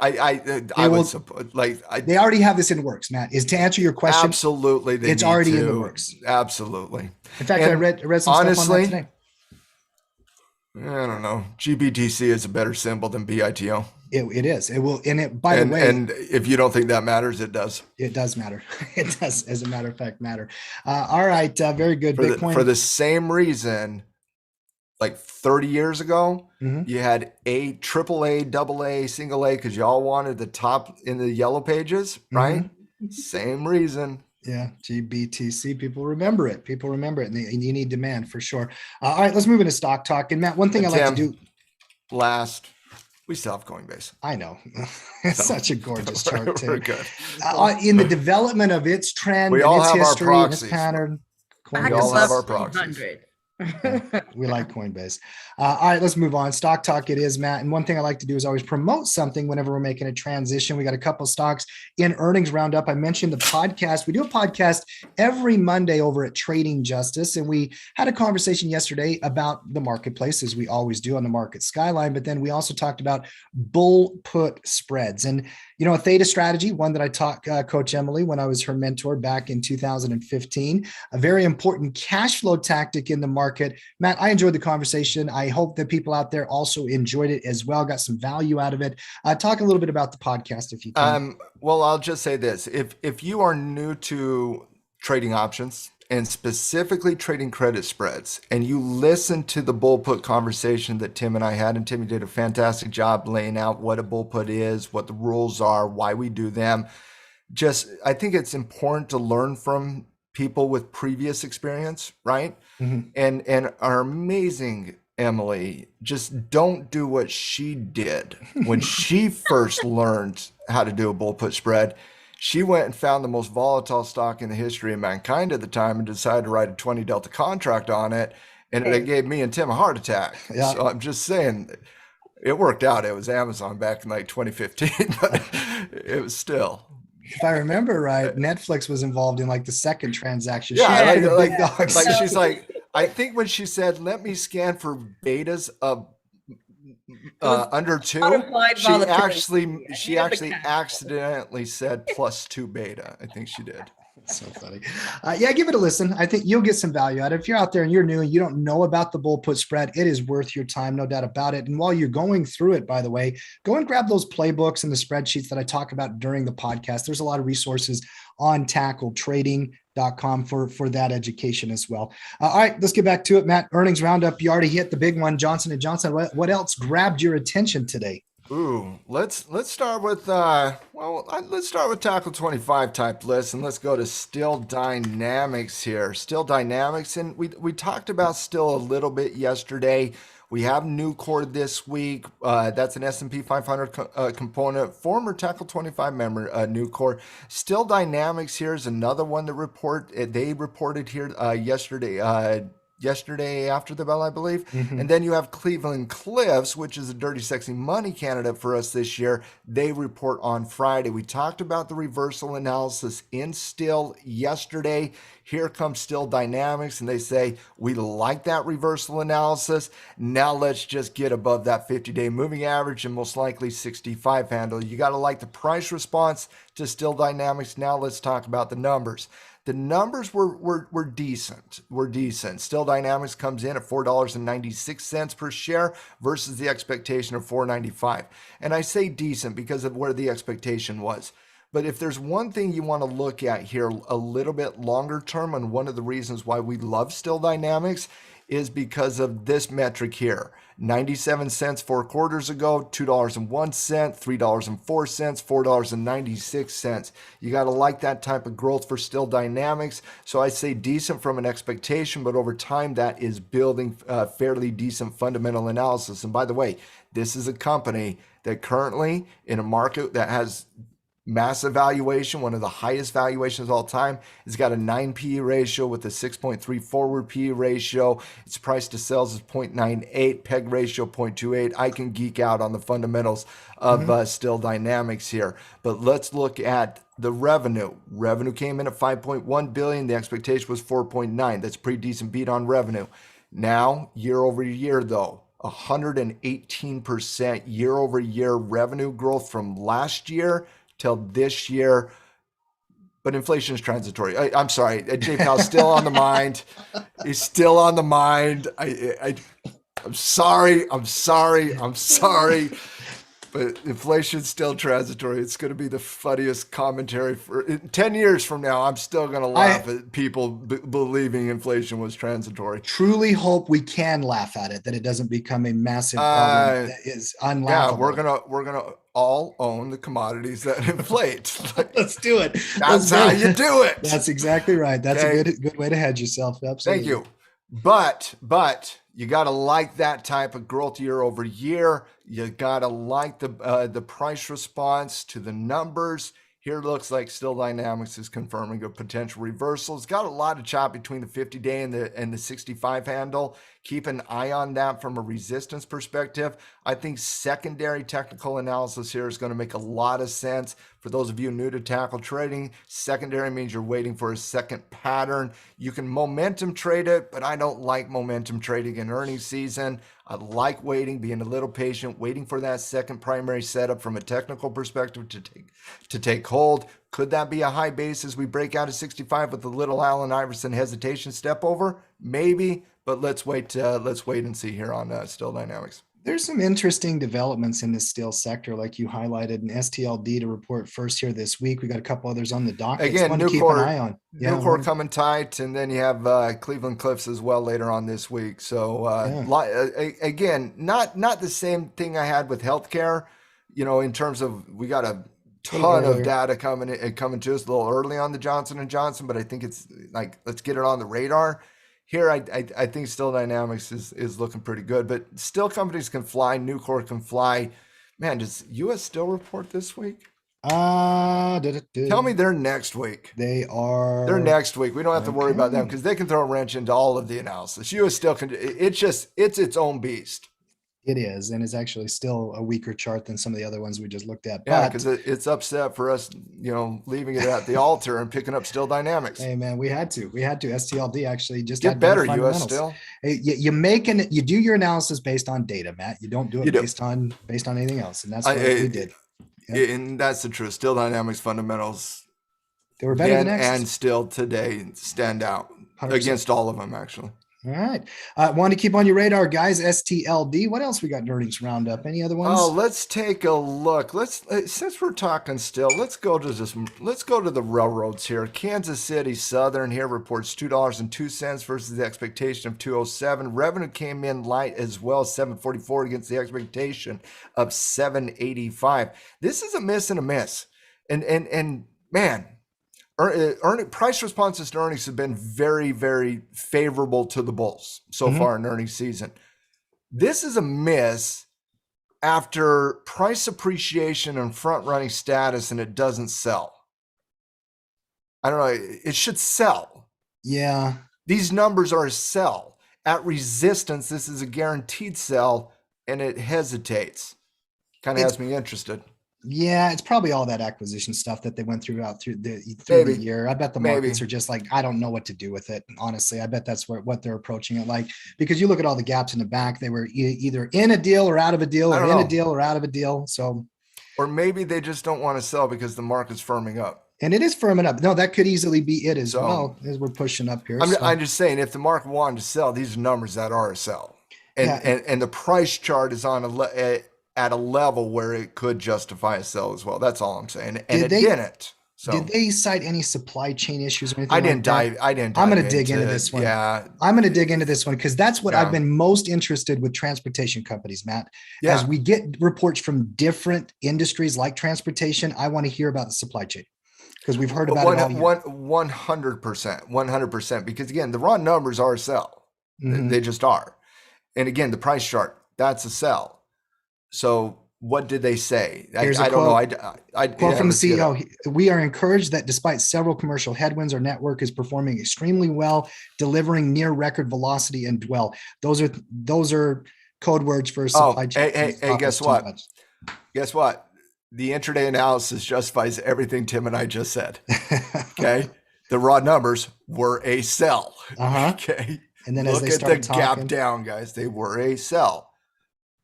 I would support, they already have this in works, Matt. Is to answer your question. Absolutely. It's already in the works. Absolutely. In fact, I read some stuff on that today. I don't know. GBTC is a better symbol than BITO. It is. It will. And it, by the way, and if you don't think that matters, it does. It does matter. It does, as a matter of fact, matter. All right. Very good. Bitcoin. For the same reason, like 30 years ago, you had AAA, AA, single A, because y'all wanted the top in the yellow pages, right? Same reason. Yeah, GBTC. People remember it. And you need demand for sure. All right, let's move into stock talk. And Matt, one thing I like to do. Last, we still have Coinbase. I know. It's such a gorgeous chart too. We're good. In the development of its trend, we and all its have history, our and its pattern. We all have our proxies. We like Coinbase. All right, let's move on. Stock talk it is, Matt. And one thing I like to do is always promote something whenever we're making a transition. We got a couple stocks in earnings roundup. I mentioned the podcast. We do a podcast every Monday over at Trading Justice. And we had a conversation yesterday about the marketplace, as we always do on the market Skyline. But then we also talked about bull put spreads. And, you know, a theta strategy, one that I taught Coach Emily when I was her mentor back in 2015, a very important cash flow tactic in the market. Matt, I enjoyed the conversation. I hope that people out there also enjoyed it as well, got some value out of it. Talk a little bit about the podcast if you can. Well, I'll just say this. If you are new to trading options and specifically trading credit spreads, and you listen to the bull put conversation that Tim and I had, and Timmy did a fantastic job laying out what a bull put is, what the rules are, why we do them. I think it's important to learn from people with previous experience, right? And our amazing Emily, just don't do what she did when she first learned how to do a bull put spread. She went and found the most volatile stock in the history of mankind at the time and decided to write a 20 delta contract on it, and it gave me and Tim a heart attack. Yeah. So I'm just saying, it worked out. It was Amazon back in like 2015, but it was still. If I remember right, Netflix was involved in like the second transaction. Yeah, she's like, I think when she said, "Let me scan for betas of under 2," she actually accidentally said +2 beta. I think she did. So funny. Yeah, give it a listen. I think you'll get some value out of it. If you're out there and you're new and you don't know about the bull put spread, it is worth your time, no doubt about it. And while you're going through it, by the way, go and grab those playbooks and the spreadsheets that I talk about during the podcast. There's a lot of resources on tackletrading.com for that education as well. All right, let's get back to it, Matt. Earnings roundup. You already hit the big one, Johnson & Johnson. What else grabbed your attention today? Ooh, let's start with let's start with Tackle 25 type list, and let's go to Still Dynamics here. Still Dynamics, and we talked about Still a little bit yesterday. We have Nucor this week. That's an S&P 500 component. Former Tackle 25 member, Nucor. Still Dynamics here is another one that they reported here yesterday after the bell, I believe. And then you have Cleveland Cliffs, which is a dirty, sexy money candidate for us this year. They report on Friday. We talked about the reversal analysis in Still yesterday. Here comes Still Dynamics, and they say, we like that reversal analysis. Now let's just get above that 50-day moving average and most likely 65 handle. You got to like the price response to Still Dynamics. Now let's talk about the numbers. The numbers were decent. Still Dynamics comes in at $4.96 per share versus the expectation of $4.95. And I say decent because of where the expectation was. But if there's one thing you want to look at here a little bit longer term, and one of the reasons why we love Still Dynamics is because of this metric here. 97 cents 4 quarters ago, $2.01, $3.04, $4.96. You got to like that type of growth for Still Dynamics. So I say decent from an expectation, but over time that is building fairly decent fundamental analysis. And by the way, this is a company that currently in a market that has Massive valuation, one of the highest valuations of all time. It's got a 9 PE ratio with a 6.3 forward PE ratio. Its price to sales is 0.98, PEG ratio 0.28. I can geek out on the fundamentals of Still Dynamics here, but let's look at the revenue. Revenue came in at 5.1 billion. The expectation was 4.9. That's a pretty decent beat on revenue. Now, year over year, though, 118% year over year revenue growth from last year till this year. But inflation is transitory. I'm sorry, JPal's still on the mind. He's still on the mind. I'm sorry. But inflation's still transitory. It's going to be the funniest commentary for 10 years from now. I'm still going to laugh at people believing inflation was transitory. Truly hope we can laugh at it, that it doesn't become a massive problem that is unlaughable. Yeah, we're gonna all own the commodities that inflate. Let's do it. That's how you do it. That's exactly right. That's a good way to hedge yourself. Absolutely. Thank you. But you got to like that type of growth year over year. You got to like the price response to the numbers. Here it looks like Still Dynamics is confirming a potential reversal. It's got a lot of chop between the 50-day and the 65 handle. Keep an eye on that from a resistance perspective. I think secondary technical analysis here is going to make a lot of sense. For those of you new to tackle trading, secondary means you're waiting for a second pattern. You can momentum trade it, but I don't like momentum trading in earnings season. I like waiting, being a little patient, waiting for that second primary setup from a technical perspective to take hold. Could that be a high base as we break out of 65 with a little Allen Iverson hesitation step over? Maybe, but let's wait and see here on Still Dynamics. There's some interesting developments in this steel sector, like you highlighted, an STLD to report first here this week. We got a couple others on the docket. Again, one to keep an eye on. Nucor coming tight, and then you have Cleveland Cliffs as well later on this week. So again, not the same thing I had with healthcare. In terms of we got a ton of data coming to us a little early on the Johnson & Johnson, but I think it's like, let's get it on the radar. Here, I think Still Dynamics is looking pretty good, but still companies can fly. Nucor can fly. Man, does US Steel report this week? Tell me they're next week. They're next week. We don't have to worry about them because they can throw a wrench into all of the analysis. US Steel can. It's its own beast. It is, and it's actually still a weaker chart than some of the other ones we just looked at. Yeah, because it's upset for us, leaving it at the altar and picking up Still Dynamics. Hey man, we had to. STLD actually just get better. US Steel. Hey, you do your analysis based on data, Matt. You don't do it based on anything else, and that's what we did. Yep. And that's the truth. Still Dynamics fundamentals. They were better than and still today stand out 100%. Against all of them, actually. All right. Want to keep on your radar, guys. STLD. What else we got in earnings roundup? Any other ones? Oh, let's take a look. Since we're talking still, let's go to the railroads here. Kansas City Southern here reports $2.02 versus the expectation of $2.07. Revenue came in light as well, $7.44 against the expectation of $7.85. This is a miss and a miss. And man, price responses to earnings have been very, very favorable to the bulls so far in earnings season. This is a miss after price appreciation and front running status, and it doesn't sell. I don't know. It should sell. Yeah. These numbers are a sell. At resistance, this is a guaranteed sell, and it hesitates. Kind of has me interested. Yeah, it's probably all that acquisition stuff that they went through the year. I bet the markets are just like, I don't know what to do with it. Honestly, I bet that's what they're approaching it like, because you look at all the gaps in the back, they were either in a deal or out of a deal, or in a deal or out of a deal. So, or maybe they just don't want to sell because the market's firming up. And it is firming up. No, that could easily be it as well, as we're pushing up here. I'm just saying, if the market wanted to sell, these are numbers that are a sell, and the price chart is on at a level where it could justify a sell as well. That's all I'm saying. And it didn't. So did they cite any supply chain issues or anything? I didn't dive. I'm going to dig into this one. Yeah. I'm going to dig into this one because that's what I've been most interested with transportation companies, Matt. Yeah. As we get reports from different industries like transportation, I want to hear about the supply chain because we've heard about it all year. 100%. Because again, the raw numbers are a sell. They just are. And again, the price chart, that's a sell. So what did they say? Here's a I don't quote. know. I Quote from the let's get it. CEO, we are encouraged that despite several commercial headwinds, our network is performing extremely well, delivering near record velocity and dwell. Those are code words for supply chain. Hey, guess what? Guess what? The intraday analysis justifies everything Tim and I just said. Okay. The raw numbers were a sell. Okay. And then look as they at start the talking, gap down, guys. They were a sell.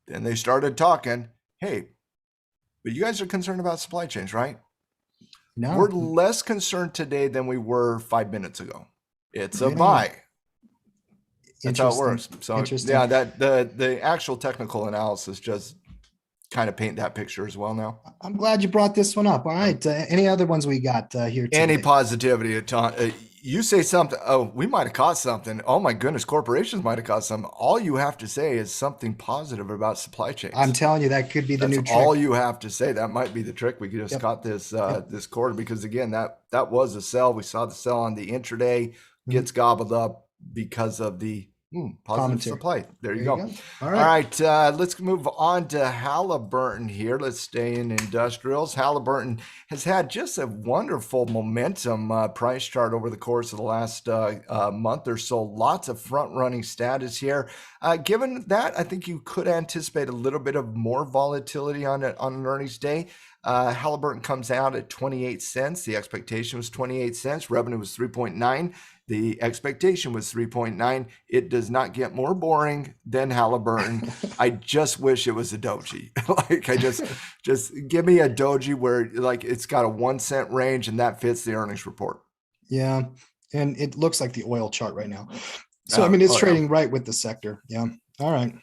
Then they started talking. Hey, but you guys are concerned about supply chains, right? no, We're less concerned today than we were 5 minutes ago. It's a buy. That's how it works. So yeah, that the actual technical analysis just kind of paint that picture as well now. I'm glad you brought this one up. All right. Any other ones we got here today? Any positivity at time. You say something, oh, we might have caught something. Oh my goodness, corporations might have caught something. All you have to say is something positive about supply chains. I'm telling you, that could be the new trick. All you have to say. That might be the trick. We just caught this this quarter because again, that was a sell. We saw the sell on the intraday gets gobbled up because of the positive Commentary. supply. There you go. All right. Let's move on to Halliburton here. Let's stay in industrials. Halliburton has had just a wonderful momentum price chart over the course of the last month or so. Lots of front running status here. Given that, I think you could anticipate a little bit of more volatility on an earnings day. Halliburton comes out at 28 cents. The expectation was 28 cents. Revenue was 3.9. The expectation was 3.9. It does not get more boring than Halliburton. I just wish it was a doji. Like I just give me a doji where like it's got a 1 cent range and that fits the earnings report. Yeah. And it looks like the oil chart right now. So, I mean, it's trading right with the sector. Yeah. All right.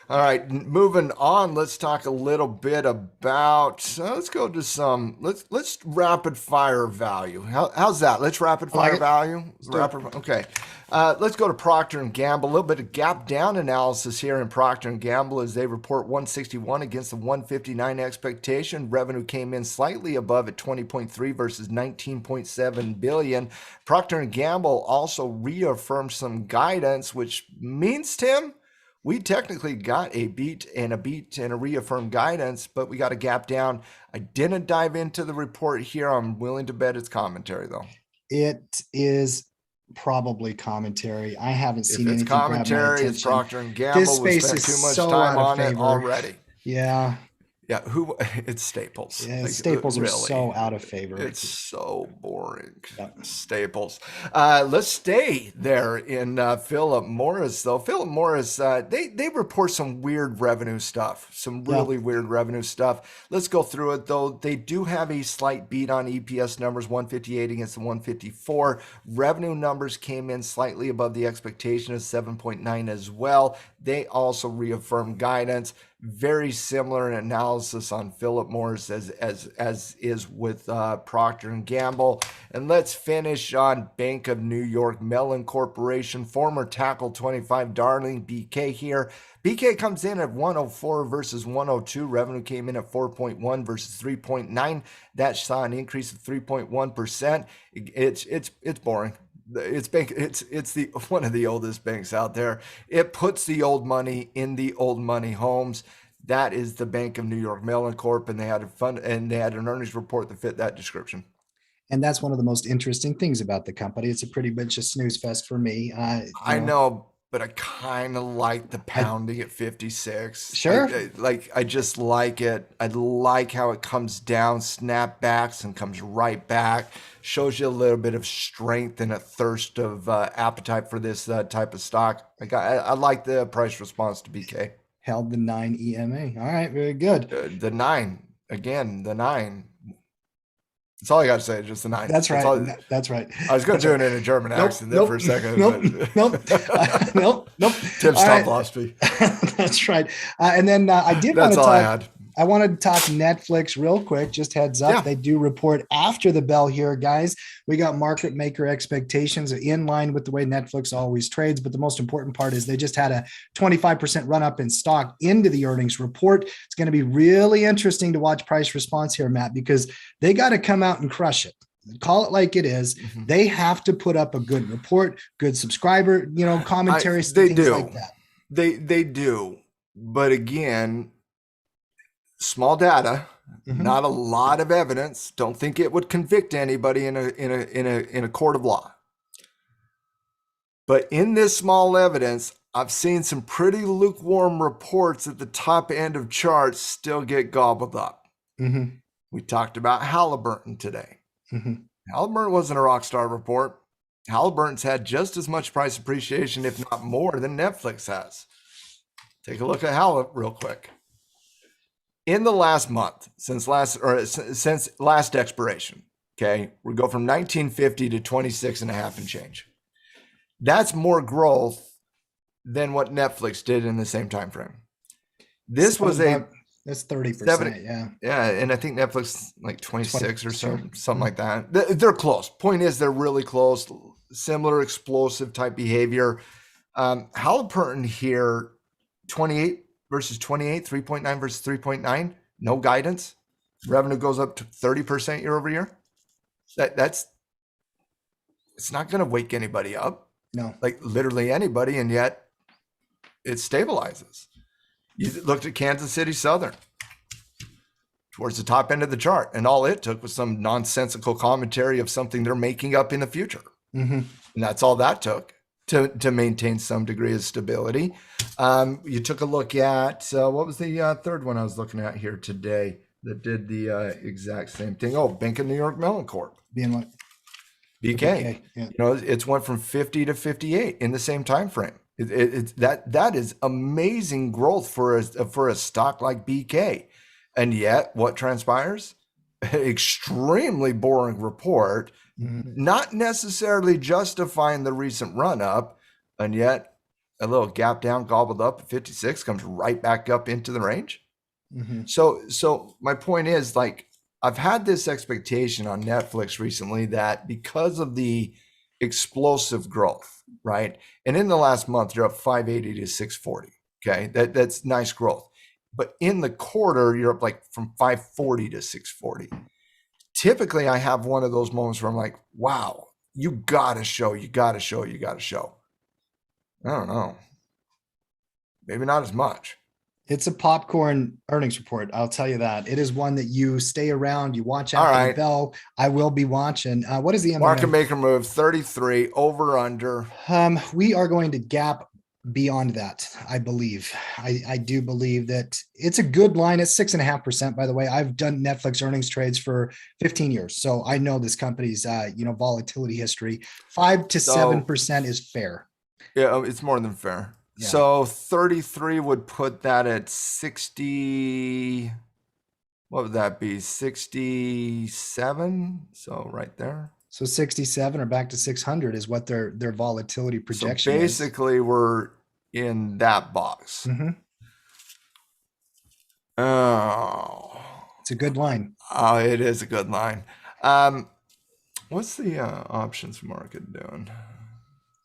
All right, moving on. Let's talk a little bit about. Let's go to some. Let's rapid fire value. How's that? Let's rapid fire value. Okay. Let's go to Procter and Gamble. A little bit of gap down analysis here in Procter and Gamble as they report 161 against the 159 expectation. Revenue came in slightly above at 20.3 versus 19.7 billion. Procter and Gamble also reaffirmed some guidance, which means, Tim, we technically got a beat and a reaffirmed guidance, but we got a gap down. I didn't dive into the report here. I'm willing to bet it's commentary, though. It is probably commentary. I haven't seen anything. If it's commentary, it's Procter and Gamble. This space we spent is too much so time out on of it favor. already. Yeah. Yeah, it's Staples. Yeah, Staples are so out of favor. It's so boring. Yep. Staples. Let's stay there in Philip Morris, though. Philip Morris, they report some weird revenue stuff, some really weird revenue stuff. Let's go through it, though. They do have a slight beat on EPS numbers, 158 against the 154. Revenue numbers came in slightly above the expectation of 7.9 as well. They also reaffirmed guidance. Very similar in analysis on Philip Morris as is with Procter and Gamble. And let's finish on Bank of New York Mellon Corporation, former Tackle 25 darling BK here. BK comes in at 104 versus 102. Revenue came in at 4.1 versus 3.9. That saw an increase of 3.1%. It's boring. It's the one of the oldest banks out there. It puts the old money in the old money homes. That is the Bank of New York Mellon Corp, and they had an earnings report that fit that description. And that's one of the most interesting things about the company. It's a pretty much a snooze fest for me. I know, but I kind of like the pounding at 56. Sure. I just like it. I like how it comes down, snapbacks, and comes right back. Shows you a little bit of strength and a thirst of appetite for this type of stock. I like the price response to BK. Held the 9 EMA. All right, very good. The 9. Again, the 9. That's all I got to say, just the 9. That's right. That's right. I was going to do it in a German accent there for a second. Nope. Tim stop lost me. That's right. And then I did want to talk. I wanted to talk Netflix real quick. Just heads up. Yeah. They do report after the bell here, guys. We got market maker expectations in line with the way Netflix always trades. But the most important part is they just had a 25% run up in stock into the earnings report. It's going to be really interesting to watch price response here, Matt, because they got to come out and crush it. Call it like it is. Mm-hmm. They have to put up a good report, good subscriber, commentary. They things do. Like that. They do. But again, small data, Mhm. not a lot of evidence. Don't think it would convict anybody in a court of law. But in this small evidence, I've seen some pretty lukewarm reports at the top end of charts still get gobbled up. Mhm. We talked about Halliburton today. Mhm. Halliburton wasn't a rock star report. Halliburton's had just as much price appreciation, if not more, than Netflix has. Take a look at Halliburton real quick. In the last month, since last expiration, okay, we go from 1950 to 26 and a half and change. That's more growth than what Netflix did in the same time frame. This was that's 30%. Yeah, and I think Netflix like 26 or something Mm-hmm. like that. They're close. Point is, they're really close. Similar explosive type behavior. Halliburton here, 28 versus 28, 3.9 versus 3.9. No guidance. Revenue goes up to 30% year over year. It's not going to wake anybody up. No. Like literally anybody, and yet it stabilizes. You looked at Kansas City Southern towards the top end of the chart, and all it took was some nonsensical commentary of something they're making up in the future. Mm-hmm. And that's all that took to maintain some degree of stability. You took a look at, what was the third one I was looking at here today that did the exact same thing? Oh, Bank of New York Mellon Corp. Being what? BK. Yeah. You know, it's went from 50 to 58 in the same time frame. That is amazing growth for a stock like BK. And yet what transpires? Extremely boring report, not necessarily justifying the recent run up, and yet a little gap down, gobbled up at 56, comes right back up into the range. Mm-hmm. So my point is, like, I've had this expectation on Netflix recently that because of the explosive growth, right? And in the last month, you're up 580 to 640. Okay, that's nice growth. But in the quarter, you're up like from 540 to 640. Typically, I have one of those moments where I'm like, wow, you gotta show. I don't know. Maybe not as much. It's a popcorn earnings report. I'll tell you that. It is one that you stay around, you watch after the bell. I will be watching. What is the market maker move? 33 over under. We are going to gap beyond that. I believe. I do believe that it's a good line. It's 6.5%. By the way, I've done Netflix earnings trades for 15 years, so I know this company's volatility history. 5 to 7% is fair. Yeah, it's more than fair. Yeah. So 33 would put that at 60. What would that be? 67. So right there. So 67 or back to 600 is what their volatility projection is. So basically, we're in that box. Mm-hmm. Oh, it's a good line. Oh, it is a good line. What's the options market doing?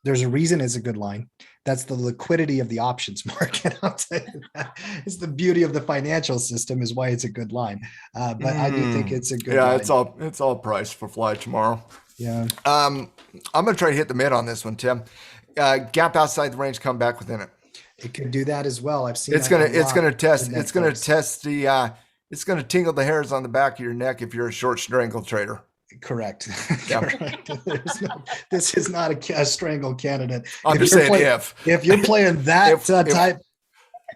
There's a reason it's a good line. That's the liquidity of the options market. I'll tell you that. It's the beauty of the financial system is why it's a good line. But I do think it's a good line. It's all priced for fly tomorrow. Yeah. I'm going to try to hit the mid on this one, Tim. Gap outside the range, come back within it. It could do that as well. I've seen it's going to tingle the hairs on the back of your neck if you're a short strangle trader. Correct. Yeah. Correct. This is not a strangle candidate. I'm just saying if you're playing that type,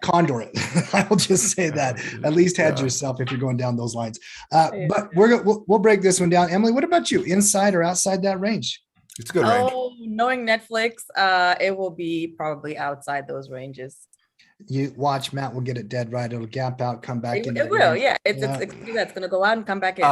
condor it. I will just say that. At least hedge yourself if you're going down those lines. But we'll break this one down. Emily, what about you? Inside or outside that range? It's a good range. Knowing Netflix, it will be probably outside those ranges. You watch, Matt will get it dead right. It'll gap out, come back in. It will, yeah. It's going to go out and come back in.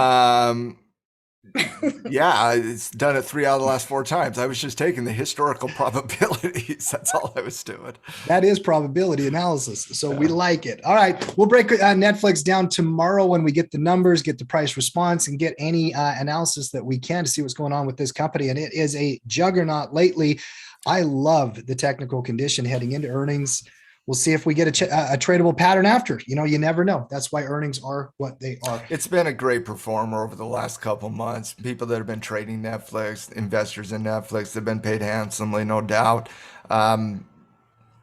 Yeah, it's done it 3 out of the last 4 times. I was just taking the historical probabilities. That's all I was doing. That is probability analysis. So we like it. All right. We'll break Netflix down tomorrow when we get the numbers, get the price response, and get any analysis that we can to see what's going on with this company. And it is a juggernaut lately. I love the technical condition heading into earnings. We'll see if we get a tradable pattern after. You never know. That's why earnings are what they are. It's been a great performer over the last couple months. People that have been trading Netflix, investors in Netflix, they've been paid handsomely, no doubt.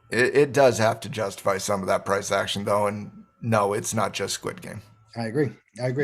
It does have to justify some of that price action, though. And No, it's not just Squid Game. I agree.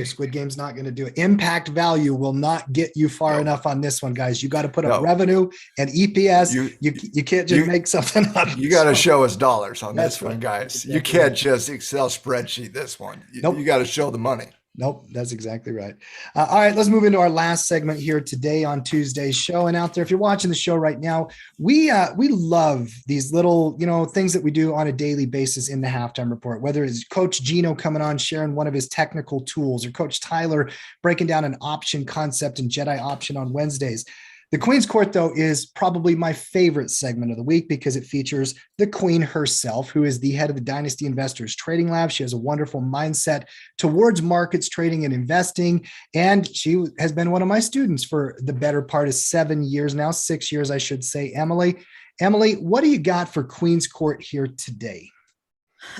Squid Game's not going to do it. Impact value will not get you far enough on this one, guys. You got to put up revenue and EPS. You can't just make something up. You got to show us dollars on this one, right. guys. Exactly you can't right. just Excel spreadsheet this one. Nope. You got to show the money. Nope, that's exactly right. All right, let's move into our last segment here today on Tuesday's show. And out there, if you're watching the show right now, we love these little, things that we do on a daily basis in the halftime report, whether it's Coach Gino coming on, sharing one of his technical tools, or Coach Tyler breaking down an option concept and Jedi option on Wednesdays. The Queen's Court, though, is probably my favorite segment of the week because it features the Queen herself, who is the head of the Dynasty Investors Trading Lab. She has a wonderful mindset towards markets, trading, and investing. And she has been one of my students for the better part of 7 years now, 6 years, I should say. Emily, what do you got for Queen's Court here today?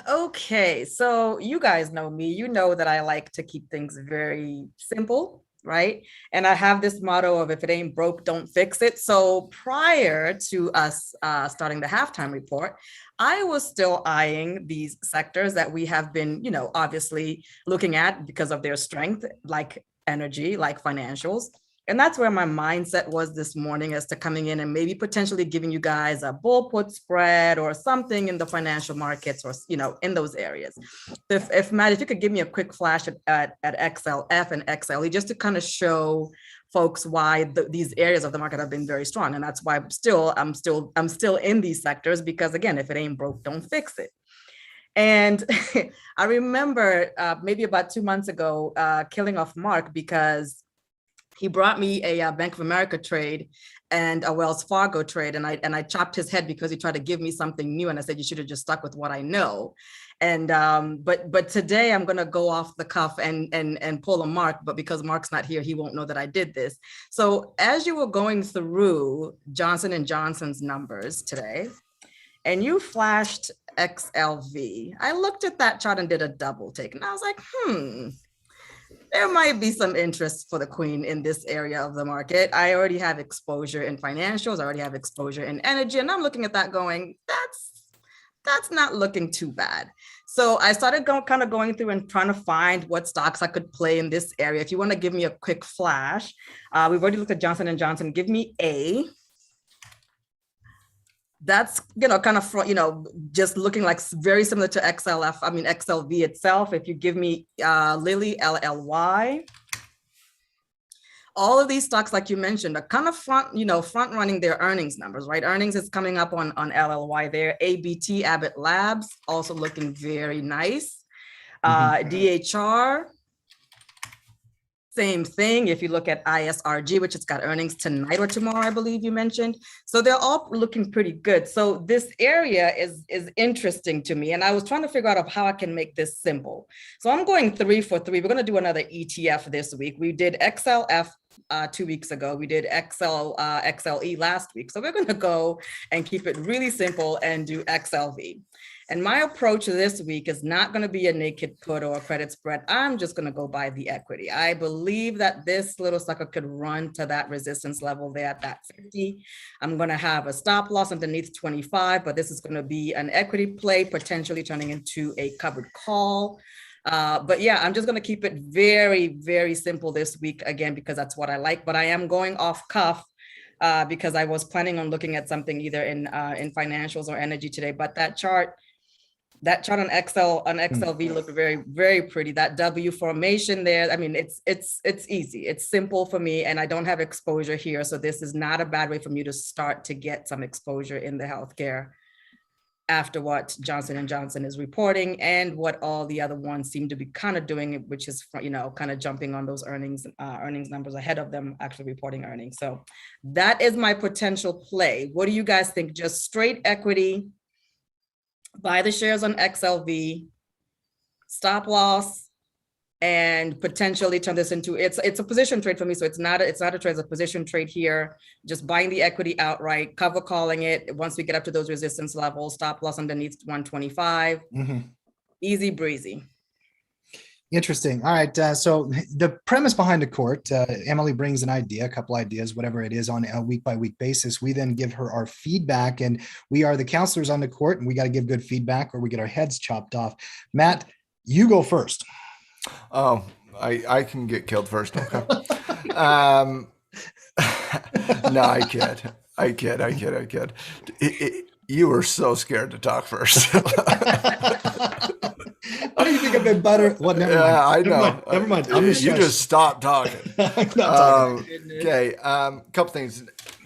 Okay, so you guys know me. You know that I like to keep things very simple, right? And I have this motto of if it ain't broke, don't fix it. So prior to us starting the halftime report, I was still eyeing these sectors that we have been, obviously looking at because of their strength, like energy, like financials. And that's where my mindset was this morning, as to coming in and maybe potentially giving you guys a bull put spread or something in the financial markets, or, in those areas. If Matt, if you could give me a quick flash at XLF and XLE, just to kind of show folks why these areas of the market have been very strong. And that's why I'm still in these sectors, because again, if it ain't broke, don't fix it. And I remember maybe about 2 months ago, killing off Mark because he brought me a Bank of America trade and a Wells Fargo trade, and I chopped his head because he tried to give me something new, and I said you should have just stuck with what I know. And but today I'm gonna go off the cuff and pull a Mark, but because Mark's not here, he won't know that I did this. So as you were going through Johnson & Johnson's numbers today, and you flashed XLV, I looked at that chart and did a double take, and I was like, there might be some interest for the Queen in this area of the market. I already have exposure in financials. I already have exposure in energy. And I'm looking at that going, that's not looking too bad. So I started going through and trying to find what stocks I could play in this area. If you want to give me a quick flash, we've already looked at Johnson & Johnson. Give me A. That's, kind of, just looking like very similar to XLV itself. If you give me Lilly, LLY, all of these stocks, like you mentioned, are kind of front running their earnings numbers, right? Earnings is coming up on LLY there. ABT, Abbott Labs, also looking very nice. DHR, same thing. If you look at ISRG, which has got earnings tonight or tomorrow, I believe you mentioned. So they're all looking pretty good. So this area is interesting to me. And I was trying to figure out how I can make this simple. So I'm going 3 for 3. We're going to do another ETF this week. We did XLF 2 weeks ago. We did XLE last week. So we're going to go and keep it really simple and do XLV. And my approach this week is not going to be a naked put or a credit spread. I'm just going to go by the equity. I believe that this little sucker could run to that resistance level there at that 50. I'm going to have a stop loss underneath 25, but this is going to be an equity play, potentially turning into a covered call. But yeah, I'm just going to keep it very, very simple this week again, because that's what I like. But I am going off cuff because I was planning on looking at something either in financials or energy today. But that chart on XLV looked very, very pretty. That W formation there, I mean, it's easy. It's simple for me, and I don't have exposure here. So this is not a bad way for me to start to get some exposure in the healthcare after what Johnson & Johnson is reporting and what all the other ones seem to be kind of doing, which is, kind of jumping on those earnings numbers ahead of them actually reporting earnings. So that is my potential play. What do you guys think? Just straight equity, buy the shares on XLV, stop loss, and potentially turn this into, it's a position trade for me. So it's not a trade, it's a position trade here, just buying the equity outright, cover calling it once we get up to those resistance levels, stop loss underneath 125, easy breezy. Interesting. All right. So the premise behind the court, Emily brings an idea, a couple ideas, whatever it is, on a week-by-week basis. We then give her our feedback, and we are the counselors on the court, and we got to give good feedback or we get our heads chopped off. Matt, You go first. Oh, I can get killed first. Okay. Um, no, I kid. I kid. I kid. I kid. You were so scared to talk first. Why do you think I've been better? Well, never mind. Yeah, I Never mind. know. Never mind. I'm just You just stopped talking. I'm not talking. Okay. Couple things.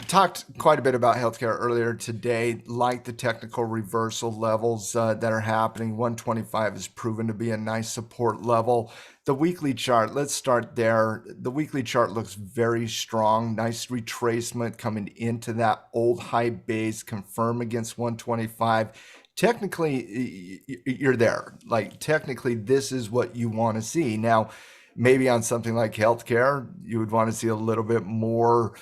Talked quite a bit about healthcare earlier today, like the technical reversal levels that are happening. 125 has proven to be a nice support level. The weekly chart, let's start there. The weekly chart looks very strong. Nice retracement coming into that old high base, confirm against 125. Technically, you're there. Like, technically, this is what you want to see. Now, maybe on something like healthcare, you would want to see a little bit more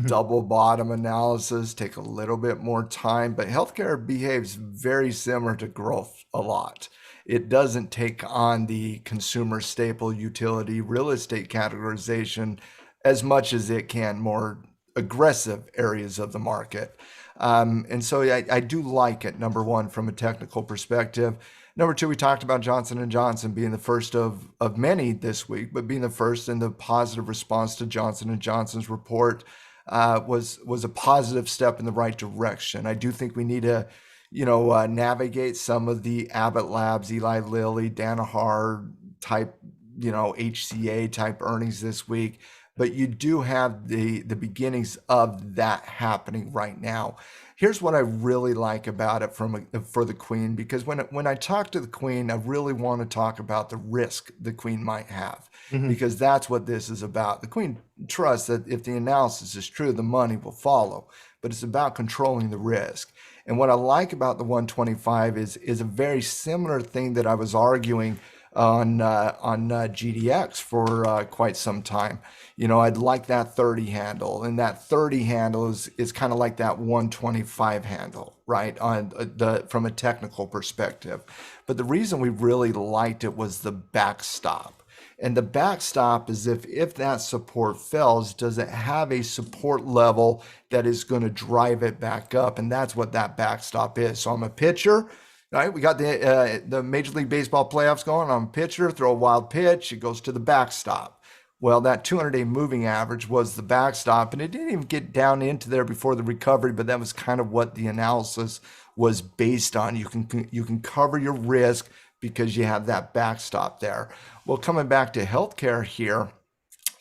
double bottom analysis, take a little bit more time, but healthcare behaves very similar to growth a lot. It doesn't take on the consumer staple utility real estate categorization as much as it can more aggressive areas of the market. And so I do like it, number one, from a technical perspective. Number two, we talked about Johnson & Johnson being the first of many this week, but being the first, in the positive response to Johnson & Johnson's report was a positive step in the right direction. I do think we need to, navigate some of the Abbott Labs, Eli Lilly, Danaher type, HCA type earnings this week. But you do have the beginnings of that happening right now. Here's what I really like about it for the Queen, because when I talk to the Queen, I really want to talk about the risk the Queen might have, because that's what this is about. The Queen trusts that if the analysis is true, the money will follow, but it's about controlling the risk. And what I like about the 125 is a very similar thing that I was arguing on GDX for quite some time. I'd like that 30 handle, and that 30 handle is kind of like that 125 handle, right? From a technical perspective. But the reason we really liked it was the backstop. And the backstop is if that support fails, does it have a support level that is going to drive it back up? And that's what that backstop is. So I'm a pitcher. Right, we got the Major League Baseball playoffs going. I'm a pitcher, throw a wild pitch, it goes to the backstop. Well, that 200-day moving average was the backstop, and it didn't even get down into there before the recovery, but that was kind of what the analysis was based on. You can cover your risk because you have that backstop there. Well, coming back to healthcare here,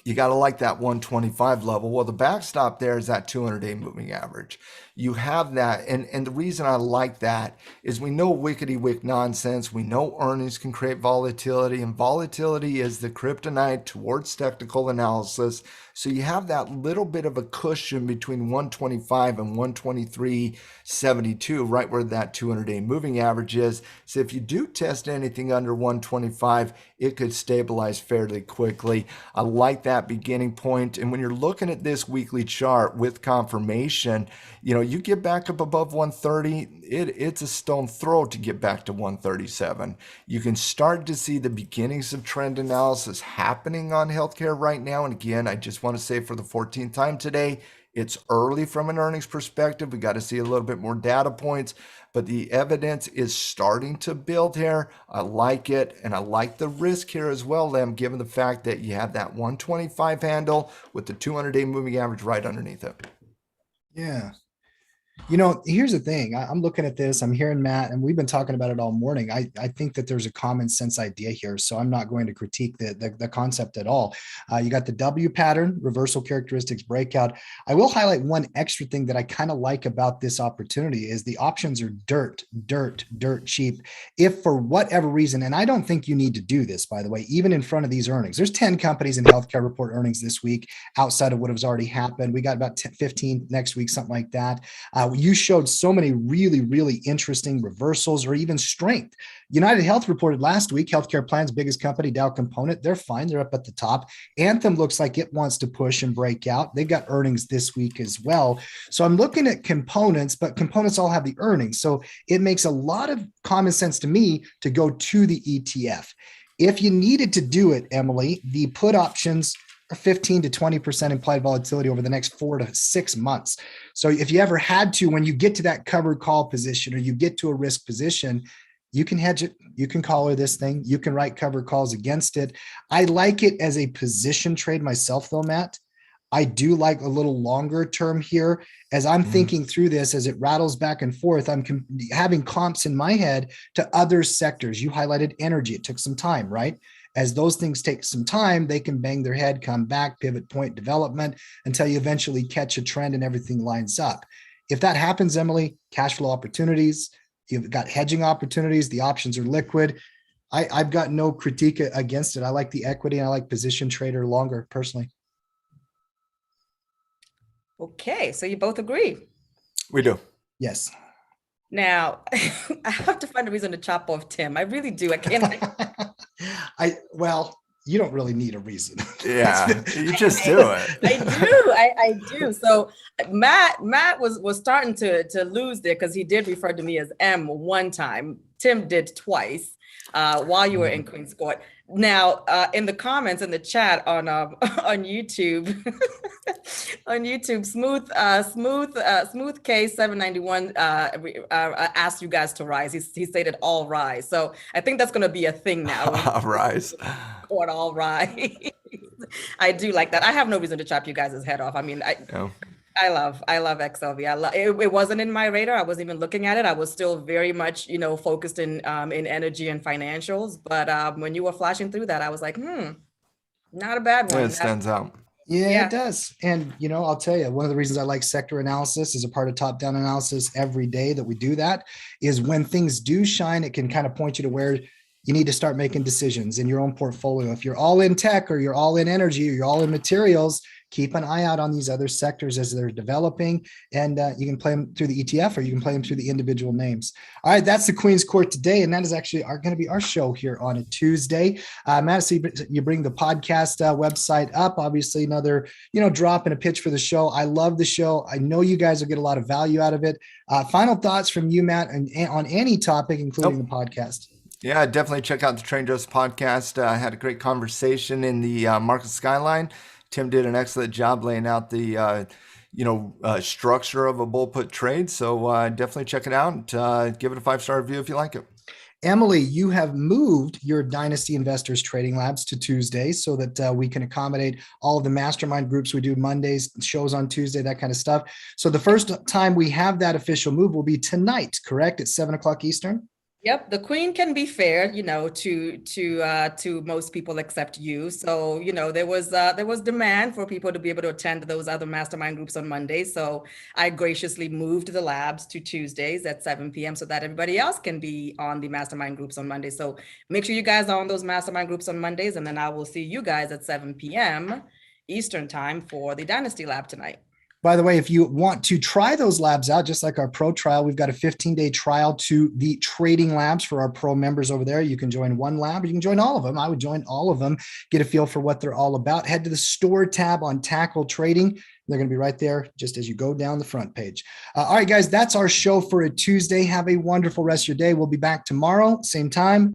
you got to like that 125 level. Well, the backstop there is that 200-day moving average. You have that. And the reason I like that is we know wickety-wick nonsense. We know earnings can create volatility, and volatility is the kryptonite towards technical analysis. So you have that little bit of a cushion between 125 and 123.72, right where that 200-day moving average is. So if you do test anything under 125, it could stabilize fairly quickly. I like that beginning point. And when you're looking at this weekly chart with confirmation, you get back up above 130, it's a stone throw to get back to 137. You can start to see the beginnings of trend analysis happening on healthcare right now. And again, I just want to say for the 14th time today, it's early from an earnings perspective. We got to see a little bit more data points, but the evidence is starting to build here. I like it, and I like the risk here as well, Lem, given the fact that you have that 125 handle with the 200-day moving average right underneath it. Yeah. Here's the thing. I'm looking at this, I'm hearing Matt, and we've been talking about it all morning. I think that there's a common sense idea here, so I'm not going to critique the concept at all. You got the W pattern, reversal characteristics breakout. I will highlight one extra thing that I kind of like about this opportunity is the options are dirt cheap. If for whatever reason, and I don't think you need to do this, by the way, even in front of these earnings, there's 10 companies in healthcare report earnings this week outside of what has already happened. We got about 10, 15 next week, something like that. You showed so many really interesting reversals or even strength. United Health reported last week, healthcare plan's biggest company, Dow Component. They're fine. They're up at the top. Anthem looks like it wants to push and break out. They've got earnings this week as well. So I'm looking at components, but components all have the earnings. So it makes a lot of common sense to me to go to the ETF. If you needed to do it, Emily, the put options 15 to 20% implied volatility over the next 4 to 6 months. So if you ever had to, when you get to that covered call position or you get to a risk position, You can hedge it. You can collar this thing. You can write cover calls against it. I like it as a position trade myself, though, Matt. I do like a little longer term here. As I'm thinking through this, as it rattles back and forth, I'm having comps in my head to other sectors. You highlighted energy. It took some time, right? As those things take some time, they can bang their head, come back, pivot point development until you eventually catch a trend and everything lines up. If that happens, Emily, cash flow opportunities, you've got hedging opportunities, the options are liquid. I've got no critique against it. I like the equity and I like position trader longer personally. Okay, so you both agree. We do. Yes. Now, I have to find a reason to chop off Tim. I really do. I can't. Well, you don't really need a reason. Yeah, you just do it. I do. So Matt was starting to lose there because he did refer to me as M one time. Tim did twice while you were in Queen's Court. Now, in the comments in the chat on YouTube, Smooth K791 asked you guys to rise. He stated all rise. So I think that's going to be a thing now. Rise. Court all rise. I do like that. I have no reason to chop you guys' head off. I mean, I love XLV. It wasn't in my radar. I wasn't even looking at it. I was still very much, focused in energy and financials. But when you were flashing through that, I was like, not a bad one. It stands out. Yeah, it does. And, I'll tell you, one of the reasons I like sector analysis as a part of top-down analysis every day that we do that is when things do shine, it can kind of point you to where you need to start making decisions in your own portfolio. If you're all in tech or you're all in energy or you're all in materials, keep an eye out on these other sectors as they're developing, and you can play them through the ETF or you can play them through the individual names. All right, that's the Queen's Court today, and that is actually going to be our show here on a Tuesday. Madison, you bring the podcast website up. Obviously, another drop and a pitch for the show. I love the show. I know you guys will get a lot of value out of it. Final thoughts from you, Matt, and on any topic, including the podcast. Yeah, definitely check out the Train Joe's podcast. I had a great conversation in the market Skyline. Tim did an excellent job laying out the structure of a bull put trade. So definitely check it out and give it a 5-star review if you like it. Emily, you have moved your Dynasty Investors Trading Labs to Tuesday so that we can accommodate all of the mastermind groups. We do Mondays, shows on Tuesday, that kind of stuff. So the first time we have that official move will be tonight, correct? At 7:00 Eastern? Yep, the Queen can be fair, to most people except you. So, there was demand for people to be able to attend those other mastermind groups on Mondays. So I graciously moved the labs to Tuesdays at 7 p.m. so that everybody else can be on the mastermind groups on Mondays. So make sure you guys are on those mastermind groups on Mondays, and then I will see you guys at 7 p.m. Eastern time for the Dynasty Lab tonight. By the way, if you want to try those labs out, just like our pro trial, we've got a 15-day trial to the trading labs for our pro members over there. You can join one lab or you can join all of them. I would join all of them, get a feel for what they're all about. Head to the store tab on Tackle Trading. They're going to be right there just as you go down the front page. All right, guys, that's our show for a Tuesday. Have a wonderful rest of your day. We'll be back tomorrow, same time.